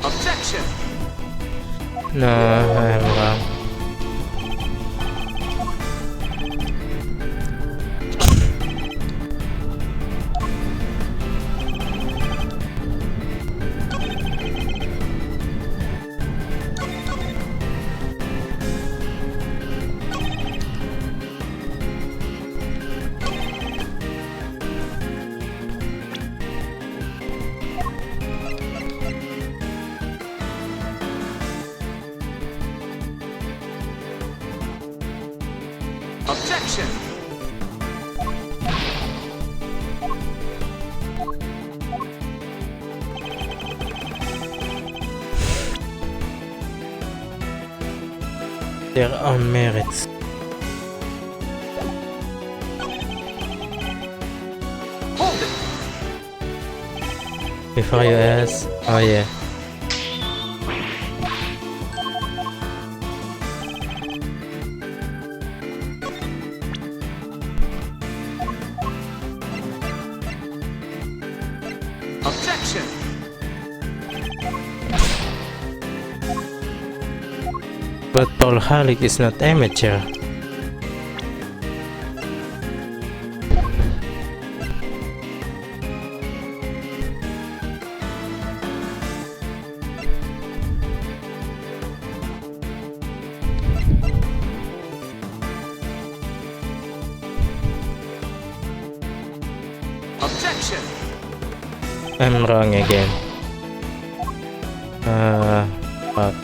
Speaker 2: Objection!
Speaker 1: No, I'm wrong.
Speaker 2: Objection!
Speaker 1: Their own merits.
Speaker 2: Hold it!
Speaker 1: Before you ask, oh yeah.
Speaker 2: Objection!
Speaker 1: But Paul Halleck is not amateur.
Speaker 2: Objection!
Speaker 1: I'm wrong again. Fuck.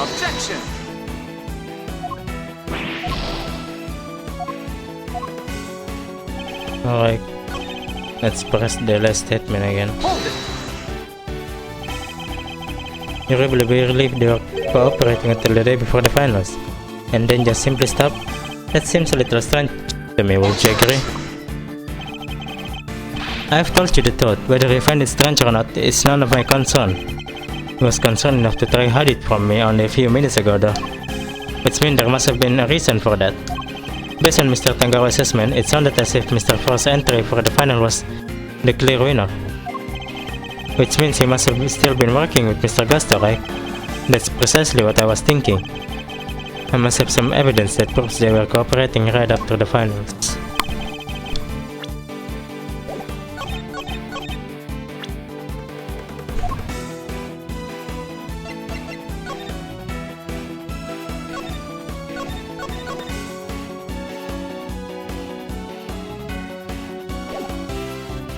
Speaker 2: Objection!
Speaker 1: Alright. Let's press the last statement again.
Speaker 2: Hold it!
Speaker 1: You really believe they were cooperating until the day before the finals, and then just simply stop? That seems a little strange to me, would you agree? I've told you the truth. Whether you find it strange or not is none of my concern. He was concerned enough to try hide it from me only a few minutes ago though. Which means there must have been a reason for that. Based on Mr. Tangaro's assessment, it sounded as if Mr. Fro's entry for the final was the clear winner. Which means he must have still been working with Mr. Gusto, right? That's precisely what I was thinking. I must have some evidence that proves they were cooperating right after the finals.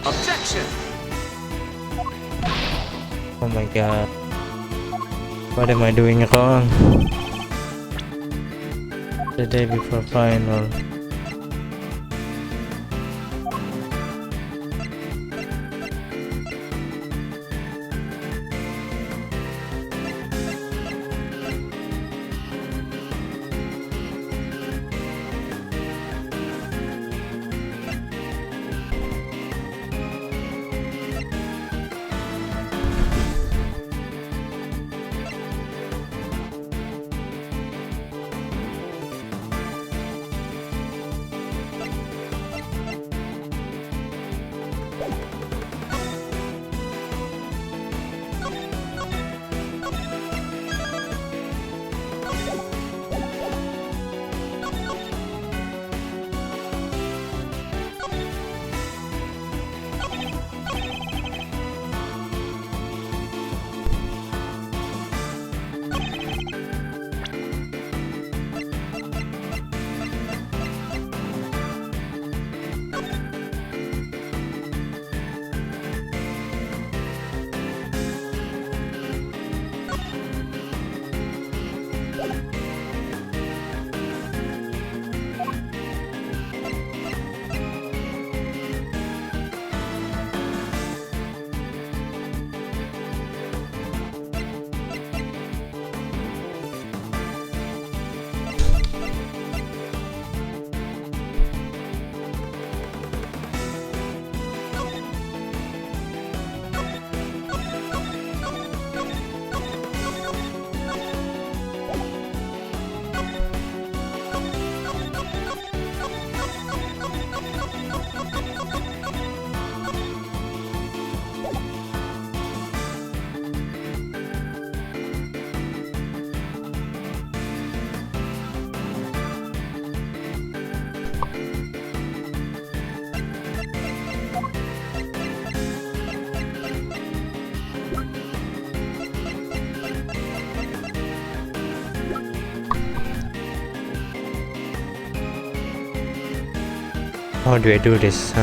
Speaker 2: Objection!
Speaker 1: Oh my god. What am I doing wrong? The day before final. How do I do this?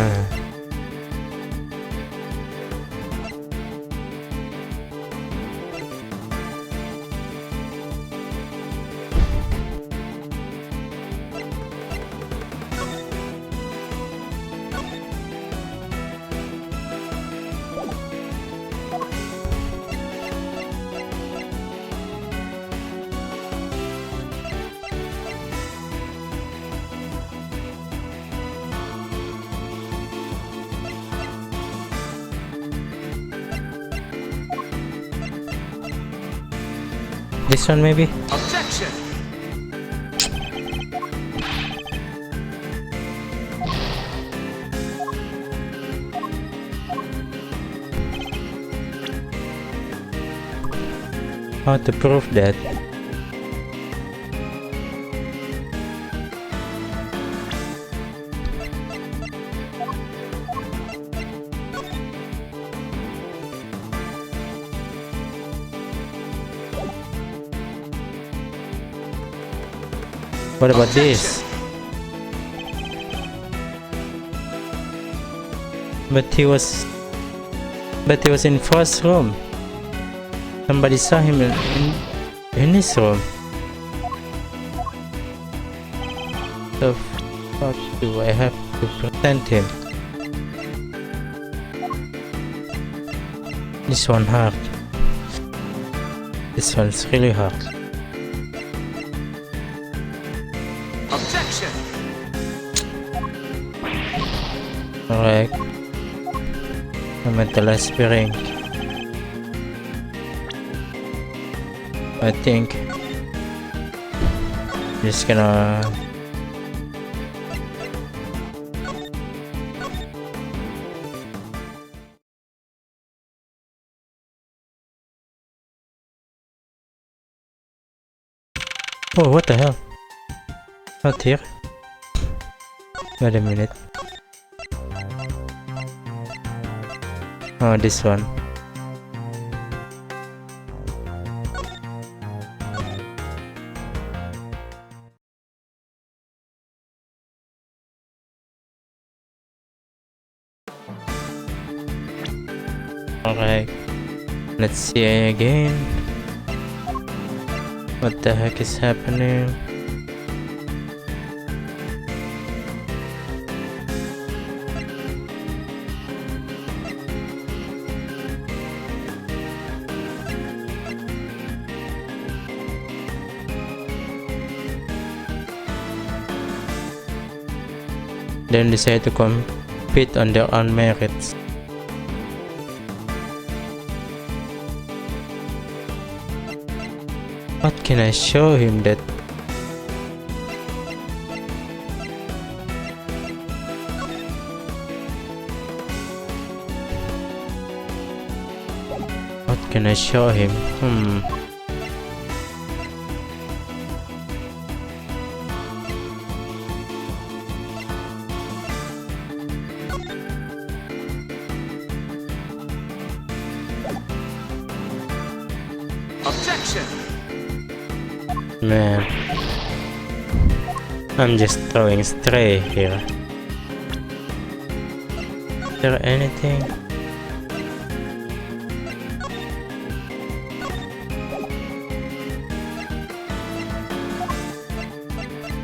Speaker 1: This one maybe?
Speaker 2: Objection!
Speaker 1: How to prove that? What about this? But he was in first room. Somebody saw him in his room. The fuck do I have to pretend him? This one hard. This one's really hard.
Speaker 2: Objection!
Speaker 1: Alright. I'm at the last rank. I think just gonna oh, what the hell? Not here. Wait a minute. Oh, this one. Okay. Let's see again. What the heck is happening? Then decide to compete on their own merits. What can I show him that? What can I show him?
Speaker 2: Objection!
Speaker 1: Man, I'm just throwing stray here. Is there anything?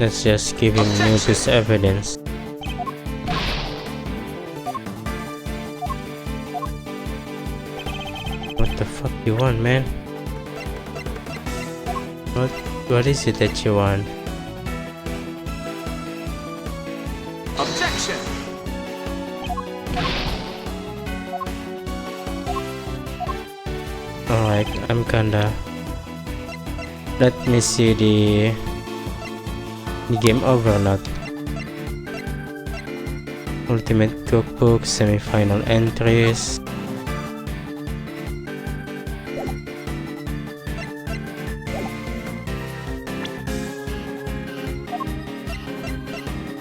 Speaker 1: Let's just give him Nubius evidence. What the fuck you want, man? What is it that you want?
Speaker 2: Objection!
Speaker 1: Alright, I'm kinda... Let me see the game over or not. Ultimate Cookbook, semi-final entries.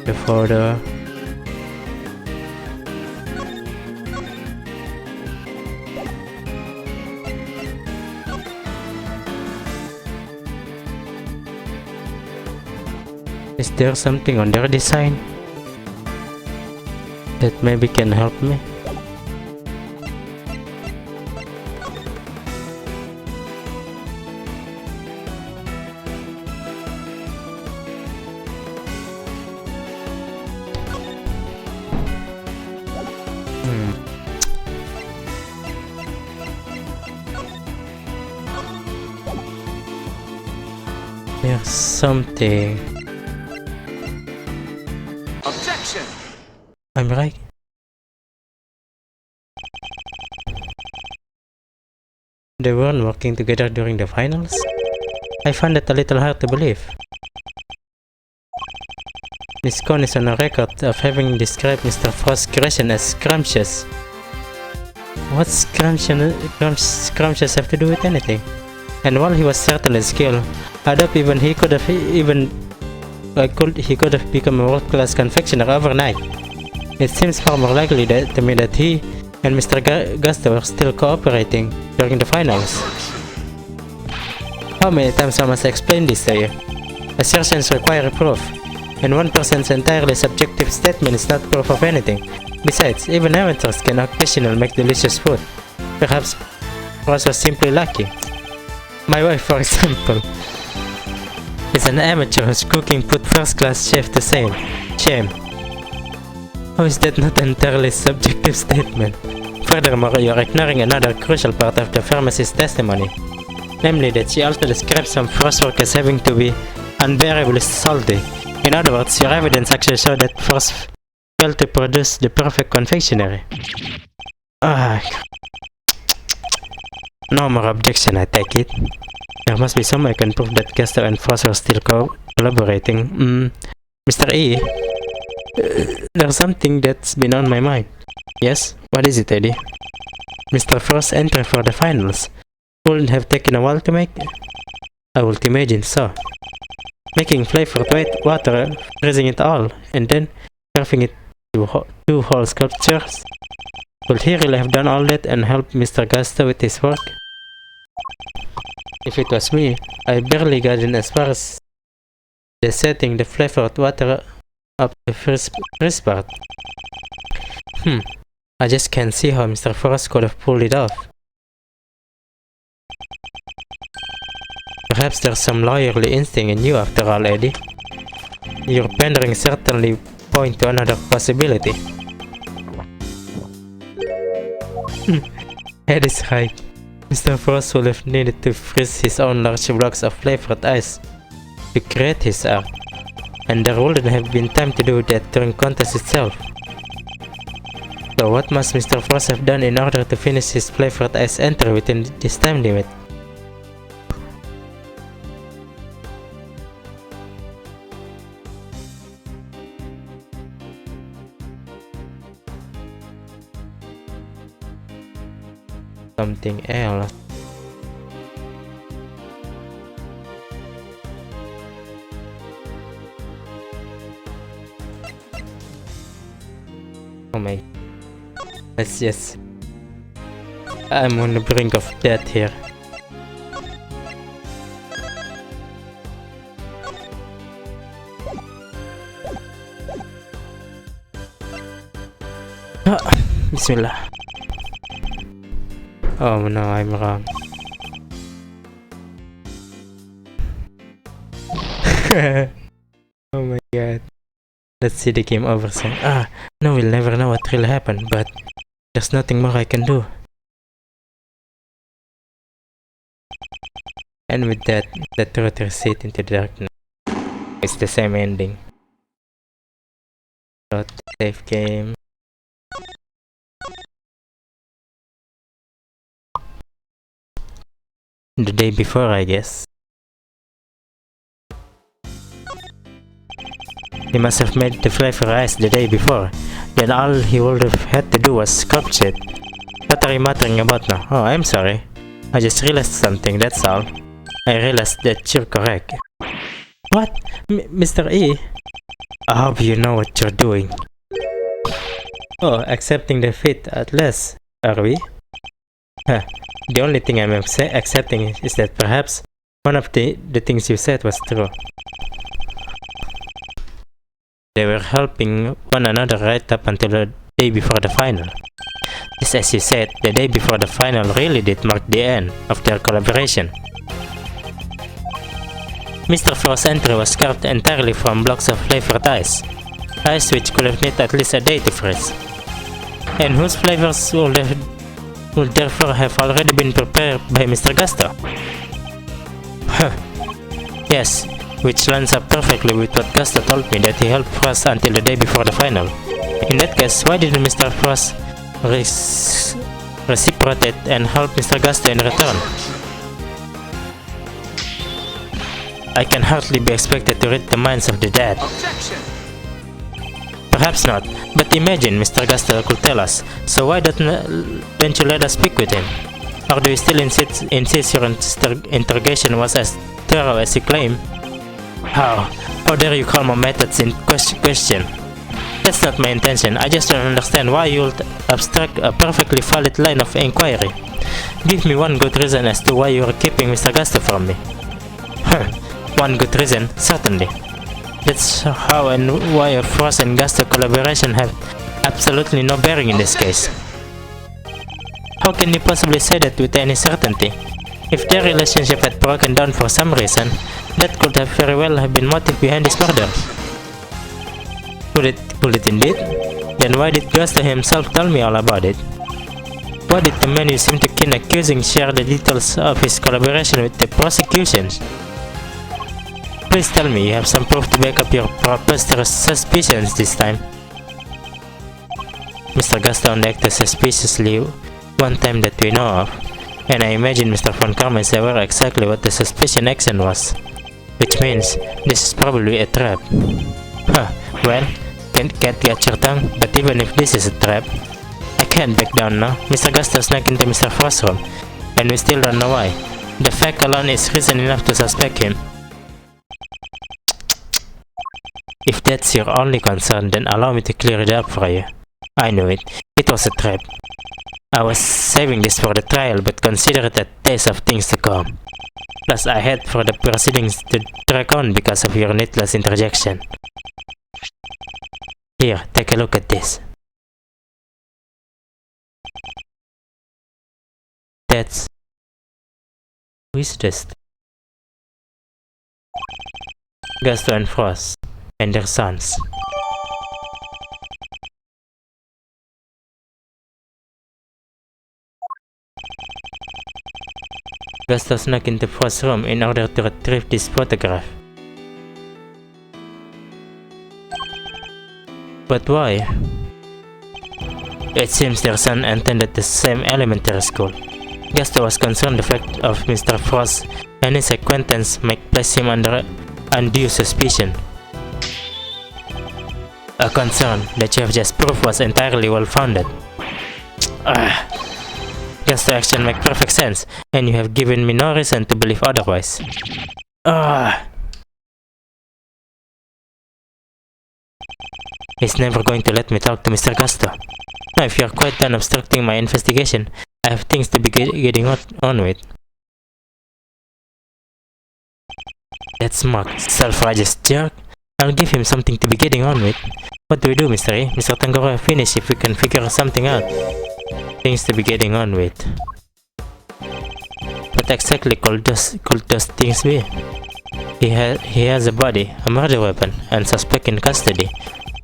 Speaker 1: The photo. Is there something on their design that maybe can help me? There's something.
Speaker 2: Objection!
Speaker 1: I'm right. They weren't working together during the finals? I find it a little hard to believe. Miss Cohn is on a record of having described Mr. Frost's creation as scrumptious. What's scrumptious have to do with anything? And while he was certainly skilled, I doubt even he could have become a world-class confectioner overnight. It seems far more likely to me that he and Mr. Gusto were still cooperating during the finals. How many times I must explain this to you? Assertions require proof, and one person's entirely subjective statement is not proof of anything. Besides, even amateurs can occasionally make delicious food. Perhaps Ross was simply lucky. My wife, for example, is an amateur whose cooking put first-class chef to shame. How is that not an entirely subjective statement? Furthermore, you are ignoring another crucial part of the pharmacist's testimony, namely that she also describes some frostwork as having to be unbearably salty. In other words, your evidence actually showed that frost failed to produce the perfect confectionery. No more objection, I take it. There must be some way I can prove that Gusto and Frost are still collaborating. Mr. E, there's something that's been on my mind. Yes? What is it, Eddie? Mr. Frost's entry for the finals wouldn't have taken a while to make? I would imagine so. Making flavored white water, freezing it all, and then carving it to two whole sculptures? Would he really have done all that and helped Mr. Gusto with his work? If it was me, I barely got in as far as the setting the flavored water up the first part. I just can't see how Mr. Frost could have pulled it off. Perhaps there's some lawyerly instinct in you after all, Eddie. Your pandering certainly point to another possibility. Eddie's right. Mr. Frost would have needed to freeze his own large blocks of flavored ice to create his art, and there wouldn't have been time to do that during contest itself. So what must Mr. Frost have done in order to finish his flavored ice entry within this time limit? Something else. Oh my. Let's just... I'm on the brink of death here. Bismillah. Oh no, I'm wrong. Oh my god. Let's see the game over soon. No, we'll never know what really happened, but there's nothing more I can do. And with that, the truth recede into the darkness. It's the same ending. Not save game. The day before, I guess. He must have made the flavor ice the day before. Then all he would have had to do was sculpt it. What are you muttering about now? Oh, I'm sorry. I just realized something, that's all. I realized that you're correct. What? Mr. E? I hope you know what you're doing. Oh, accepting defeat at last, are we? Huh. The only thing I'm accepting is that perhaps one of the things you said was true. They were helping one another right up until the day before the final. Just as you said, the day before the final really did mark the end of their collaboration. Mr. Frost's entry was carved entirely from blocks of flavored ice which could have needed at least a day to freeze, and whose flavors would therefore have already been prepared by Mr. Gusto. Yes, which lines up perfectly with what Gusto told me that he helped Frost until the day before the final. In that case, why didn't Mr. Frost reciprocate and help Mr. Gusto in return? I can hardly be expected to read the minds of the dead.
Speaker 2: Objection!
Speaker 1: Perhaps not, but imagine Mr. Gusto could tell us, so why don't you let us speak with him? Or do you still insist your interrogation was as thorough as you claim? How dare you call my methods in question? That's not my intention, I just don't understand why you would obstruct a perfectly valid line of inquiry. Give me one good reason as to why you are keeping Mr. Gusto from me. One good reason, certainly. That's how and why Frost and Gusto collaboration have absolutely no bearing in this case. How can you possibly say that with any certainty? If their relationship had broken down for some reason, that could have very well have been motive behind this murder. Could it indeed? Then why did Gusto himself tell me all about it? Why did the man you seem to keen accusing share the details of his collaboration with the prosecution? Please tell me you have some proof to back up your preposterous suspicions this time. Mr. Gusto only acted suspiciously one time that we know of, and I imagine Mr. Von Karma is aware exactly what the suspicion action was, which means this is probably a trap. Well, can't get your tongue, but even if this is a trap, I can't back down now. Mr. Gusto snuck into Mr. Frost's room, and we still don't know why. The fact alone is reason enough to suspect him. If that's your only concern, then allow me to clear it up for you. I knew it. It was a trap. I was saving this for the trial, but consider it a taste of things to come. Plus, I had for the proceedings to drag on because of your needless interjection. Here, take a look at this. That's... Who is this? Gusto and Frost, and their sons. Gusto snuck into Frost's room in order to retrieve this photograph. But why? It seems their son attended the same elementary school. Gusto was concerned the fact of Mr. Frost and his acquaintance might place him under undue suspicion. A concern that you have just proved was entirely well-founded. Gusto's action makes perfect sense, and you have given me no reason to believe otherwise. He's never going to let me talk to Mr. Gusto. Now, if you're quite done obstructing my investigation, I have things to be getting on with. That smug, self-righteous jerk. I'll give him something to be getting on with. What do we do, Mr. A? Mr. Tangaroa finish if we can figure something out. Things to be getting on with. What exactly could those things be? He has a body, a murder weapon, and suspect in custody.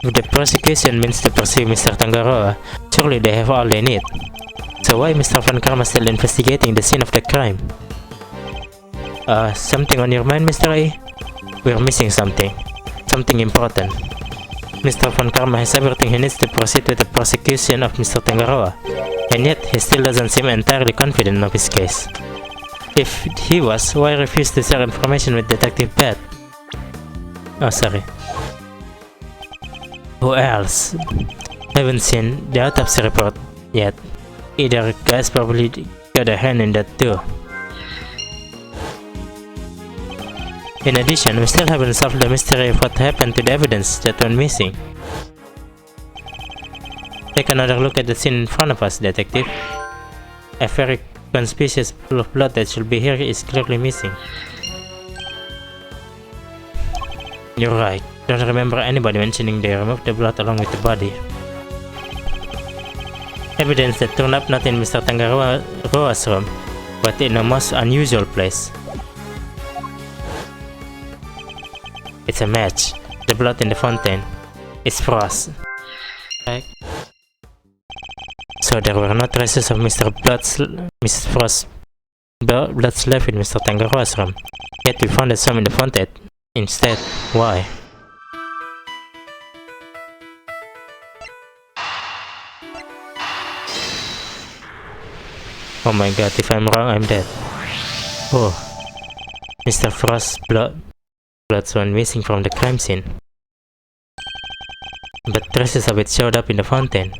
Speaker 1: If the prosecution means to pursue Mr. Tangaroa, surely they have all they need. So why Mr. Von Karma still investigating the scene of the crime? Something on your mind, Mr. A? We're missing something. Something important. Mr. Von Karma has everything he needs to proceed with the prosecution of Mr. Tangaroa, and yet he still doesn't seem entirely confident of his case. If he was, why refuse to share information with Detective Pat? Oh, sorry. Who else? Haven't seen the autopsy report yet. Either guys probably got a hand in that too. In addition, we still haven't solved the mystery of what happened to the evidence that went missing. Take another look at the scene in front of us, Detective. A very conspicuous pool of blood that should be here is clearly missing. You're right. Don't remember anybody mentioning they removed the blood along with the body. Evidence that turned up not in Mr. Tangaroa's room, but in a most unusual place. It's a match. The blood in the fountain is Frost. So there were no traces of Mrs. Frost's blood left in Mr. Tangaroa's room. Yet we found some in the fountain instead. Why? Oh my god, if I'm wrong, I'm dead. Oh. Mr. Frost's blood went missing from the crime scene. But traces of it showed up in the fountain.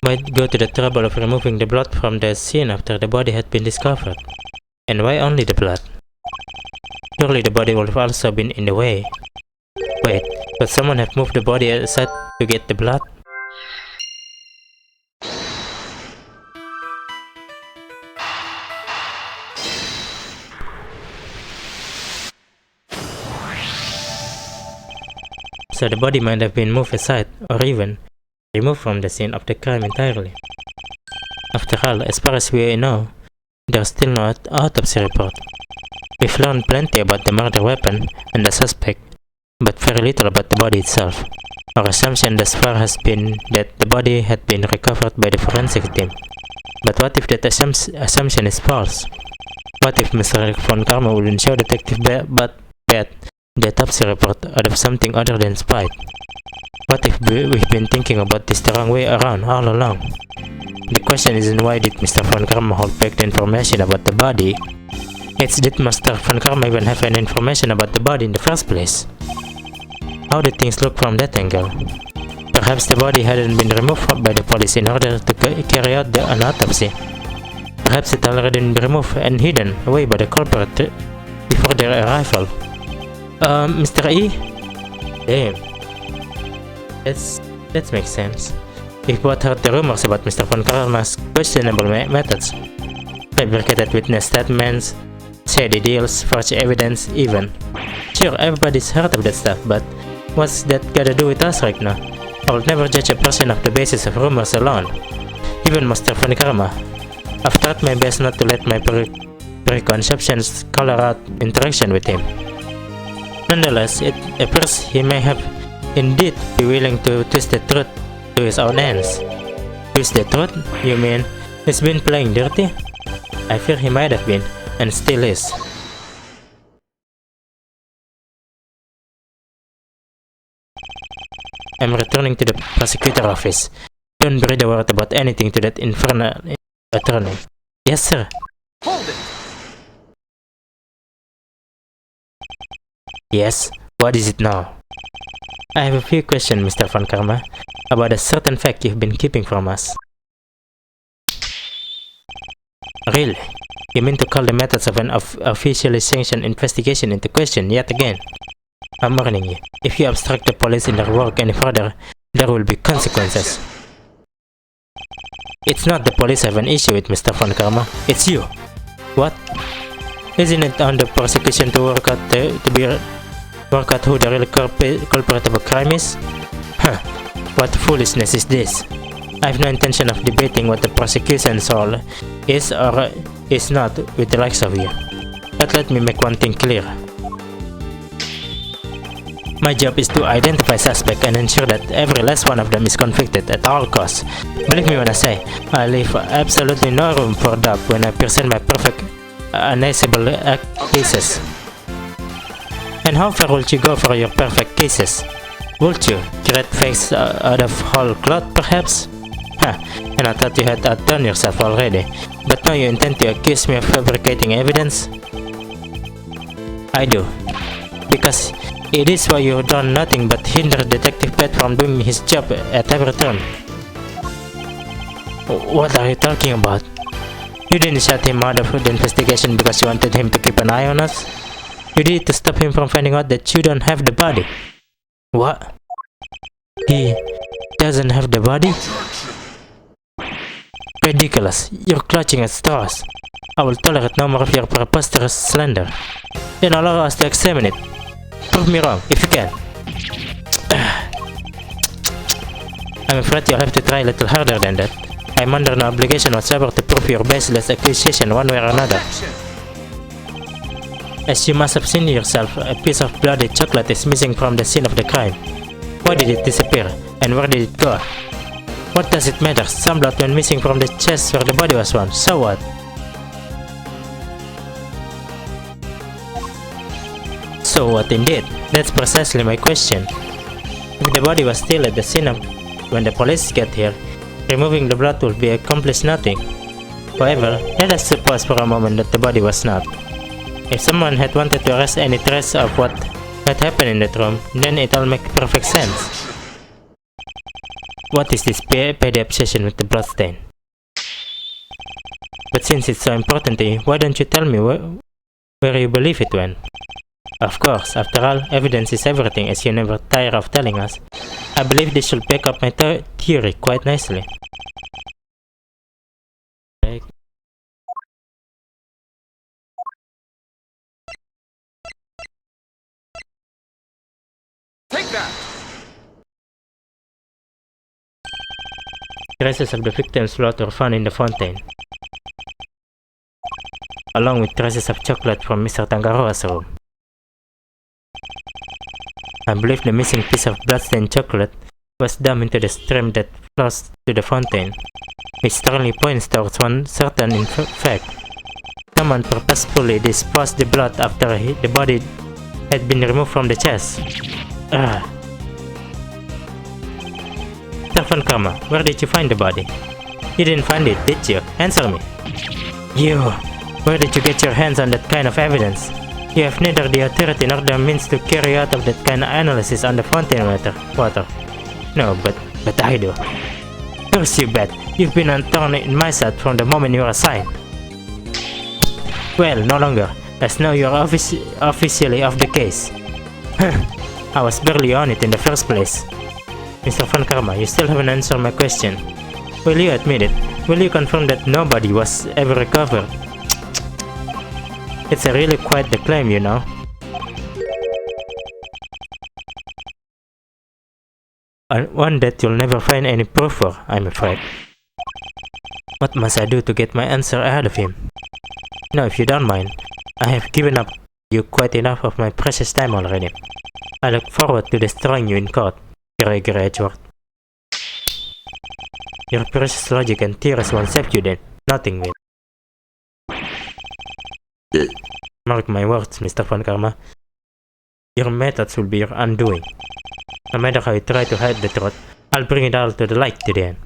Speaker 1: Why go to the trouble of removing the blood from the scene after the body had been discovered? And why only the blood? Surely the body would have also been in the way. Wait, could someone have moved the body aside to get the blood? So the body might have been moved aside, or even removed from the scene of the crime entirely. After all, as far as we know, there's still no autopsy report. We've learned plenty about the murder weapon and the suspect, but very little about the body itself. Our assumption thus far has been that the body had been recovered by the forensic team. But what if that assumption is false? What if Mr. Von Karma wouldn't show Detective Bat the autopsy report out of something other than spite? What if we've been thinking about this the wrong way around all along? The question isn't why did Mr. Von Karma hold back the information about the body, it's did Mr. Von Karma even have any information about the body in the first place? How did things look from that angle? Perhaps the body hadn't been removed by the police in order to carry out an autopsy. Perhaps it had already been removed and hidden away by the culprit before their arrival. Mr. E? Damn. That makes sense. If both heard the rumors about Mr. Von Karma's questionable methods, fabricated witness statements, shady deals, forged evidence even. Sure, everybody's heard of that stuff, but what's that gotta do with us right now? I will never judge a person off the basis of rumors alone. Even Mr. Von Karma. I've tried my best not to let my preconceptions color out interaction with him. Nonetheless, it appears he may have indeed be willing to twist the truth to his own ends. Twist the truth? You mean he's been playing dirty? I fear he might have been, and still is. I'm returning to the prosecutor office. Don't breathe a word about anything to that infernal attorney. Yes, sir.
Speaker 2: Hold it.
Speaker 1: Yes, what is it now? I have a few questions, Mr. Von Karma, about a certain fact you've been keeping from us. Really? You mean to call the methods of an officially sanctioned investigation into question yet again? I'm warning you, if you obstruct the police in their work any further, there will be consequences. It's not the police I have an issue with, Mr. Von Karma, it's you. What? Isn't it on the prosecution to work out who the real culprit of a crime is? Huh, what foolishness is this? I have no intention of debating what the prosecution's role is or is not with the likes of you. But let me make one thing clear. My job is to identify suspects and ensure that every last one of them is convicted at all costs. Believe me when I say, I leave absolutely no room for doubt when I present my perfect, unanswerable cases. And how far would you go for your perfect cases? Would you create fakes out of whole cloth, perhaps? Huh, and I thought you had outdone yourself already. But now you intend to accuse me of fabricating evidence? I do. Because it is why you've done nothing but hinder Detective Pat from doing his job at every turn. What are you talking about? You didn't shut him out of the investigation because you wanted him to keep an eye on us? You did it to stop him from finding out that you don't have the body. What? He doesn't have the body? Ridiculous. You're clutching at straws. I will tolerate no more of your preposterous slander. Then allow us to examine it. Prove me wrong, if you can. I'm afraid you'll have to try a little harder than that. I'm under no obligation whatsoever to prove your baseless accusation one way or another. As you must have seen yourself, a piece of bloody chocolate is missing from the scene of the crime. Why did it disappear? And where did it go? What does it matter? Some blood went missing from the chest where the body was found. So what? So what indeed? That's precisely my question. If the body was still at the scene of when the police get here, removing the blood will be accomplished nothing. However, let us suppose for a moment that the body was not. If someone had wanted to arrest any trace of what had happened in that room, then it all makes perfect sense. What is this petty obsession with the bloodstain? But since it's so important to you, why don't you tell me where you believe it went? Of course, after all, evidence is everything, as you never tire of telling us. I believe this should back up my theory quite nicely.
Speaker 2: Take that.
Speaker 1: Traces of the victim's blood were found in the fountain, along with traces of chocolate from Mr. Tangaroa's room. I believe the missing piece of bloodstained chocolate was dumped into the stream that flows to the fountain, which strongly points towards one certain fact. Someone purposefully disposed the blood after the body had been removed from the chest. Mr. Von Karma, where did you find the body? You didn't find it, did you? Answer me. You, where did you get your hands on that kind of evidence? You have neither the authority nor the means to carry out of that kind of analysis on the fountain water. No, but I do. Curse you, Bet. You've been a thorn in my side from the moment you were assigned. Well, no longer, as now you are officially off the case. I was barely on it in the first place. Mr. Von Karma, you still haven't answered my question. Will you admit it? Will you confirm that nobody was ever recovered? It's a really quite the claim, you know. One that you'll never find any proof for, I'm afraid. What must I do to get my answer out of him? Now, if you don't mind, I have given up you quite enough of my precious time already. I look forward to destroying you in court, Gregor Edgeworth. Your precious logic and theories won't save you then. Nothing will. Mark my words, Mr. Von Karma. Your methods will be your undoing. No matter how you try to hide the truth, I'll bring it all to the light to the end.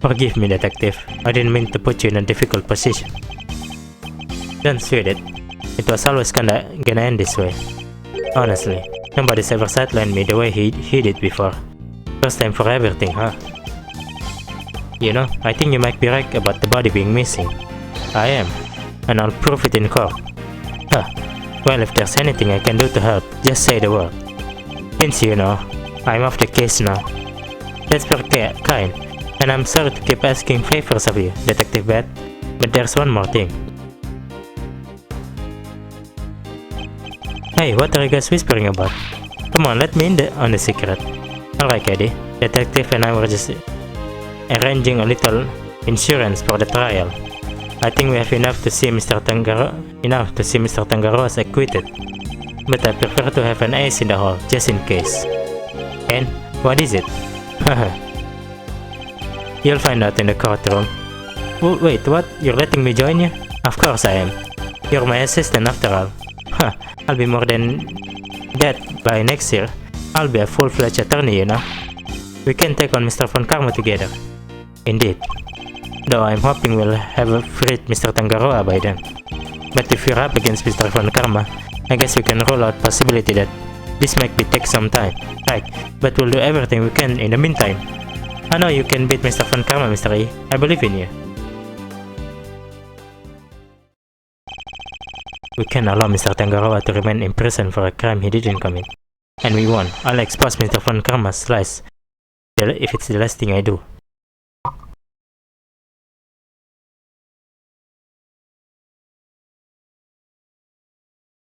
Speaker 1: Forgive me, detective. I didn't mean to put you in a difficult position. Don't sweat it. It was always gonna end this way. Honestly, nobody's ever sidelined me the way he did before. First time for everything, huh? You know, I think you might be right about the body being missing. I am, and I'll prove it in court. Huh. Well, if there's anything I can do to help, just say the word. Since you know, I'm off the case now. That's very kind, and I'm sorry to keep asking favors of you, Detective Beth, but there's one more thing. Hey, what are you guys whispering about? Come on, let me in on the secret. Alright, Eddie. Detective and I were just arranging a little insurance for the trial. I think we have enough to see Mr. Tangaroas acquitted. But I prefer to have an ace in the hole, just in case. And what is it? You'll find out in the courtroom. Oh, wait, what? You're letting me join you? Of course I am. You're my assistant after all. I'll be more than that by next year. I'll be a full-fledged attorney, you know. We can take on Mr. Von Karma together. Indeed. Though I'm hoping we'll have freed Mr. Tangaroa by then. But if you're up against Mr. Von Karma, I guess we can rule out possibility that this might take some time. Right, but we'll do everything we can in the meantime. I know you can beat Mr. Von Karma, Mr. E. I believe in you. We can't allow Mr. Tangaroa to remain in prison for a crime he didn't commit. And we won. I'll expose Mr. Von Karma's lies if it's the last thing I do.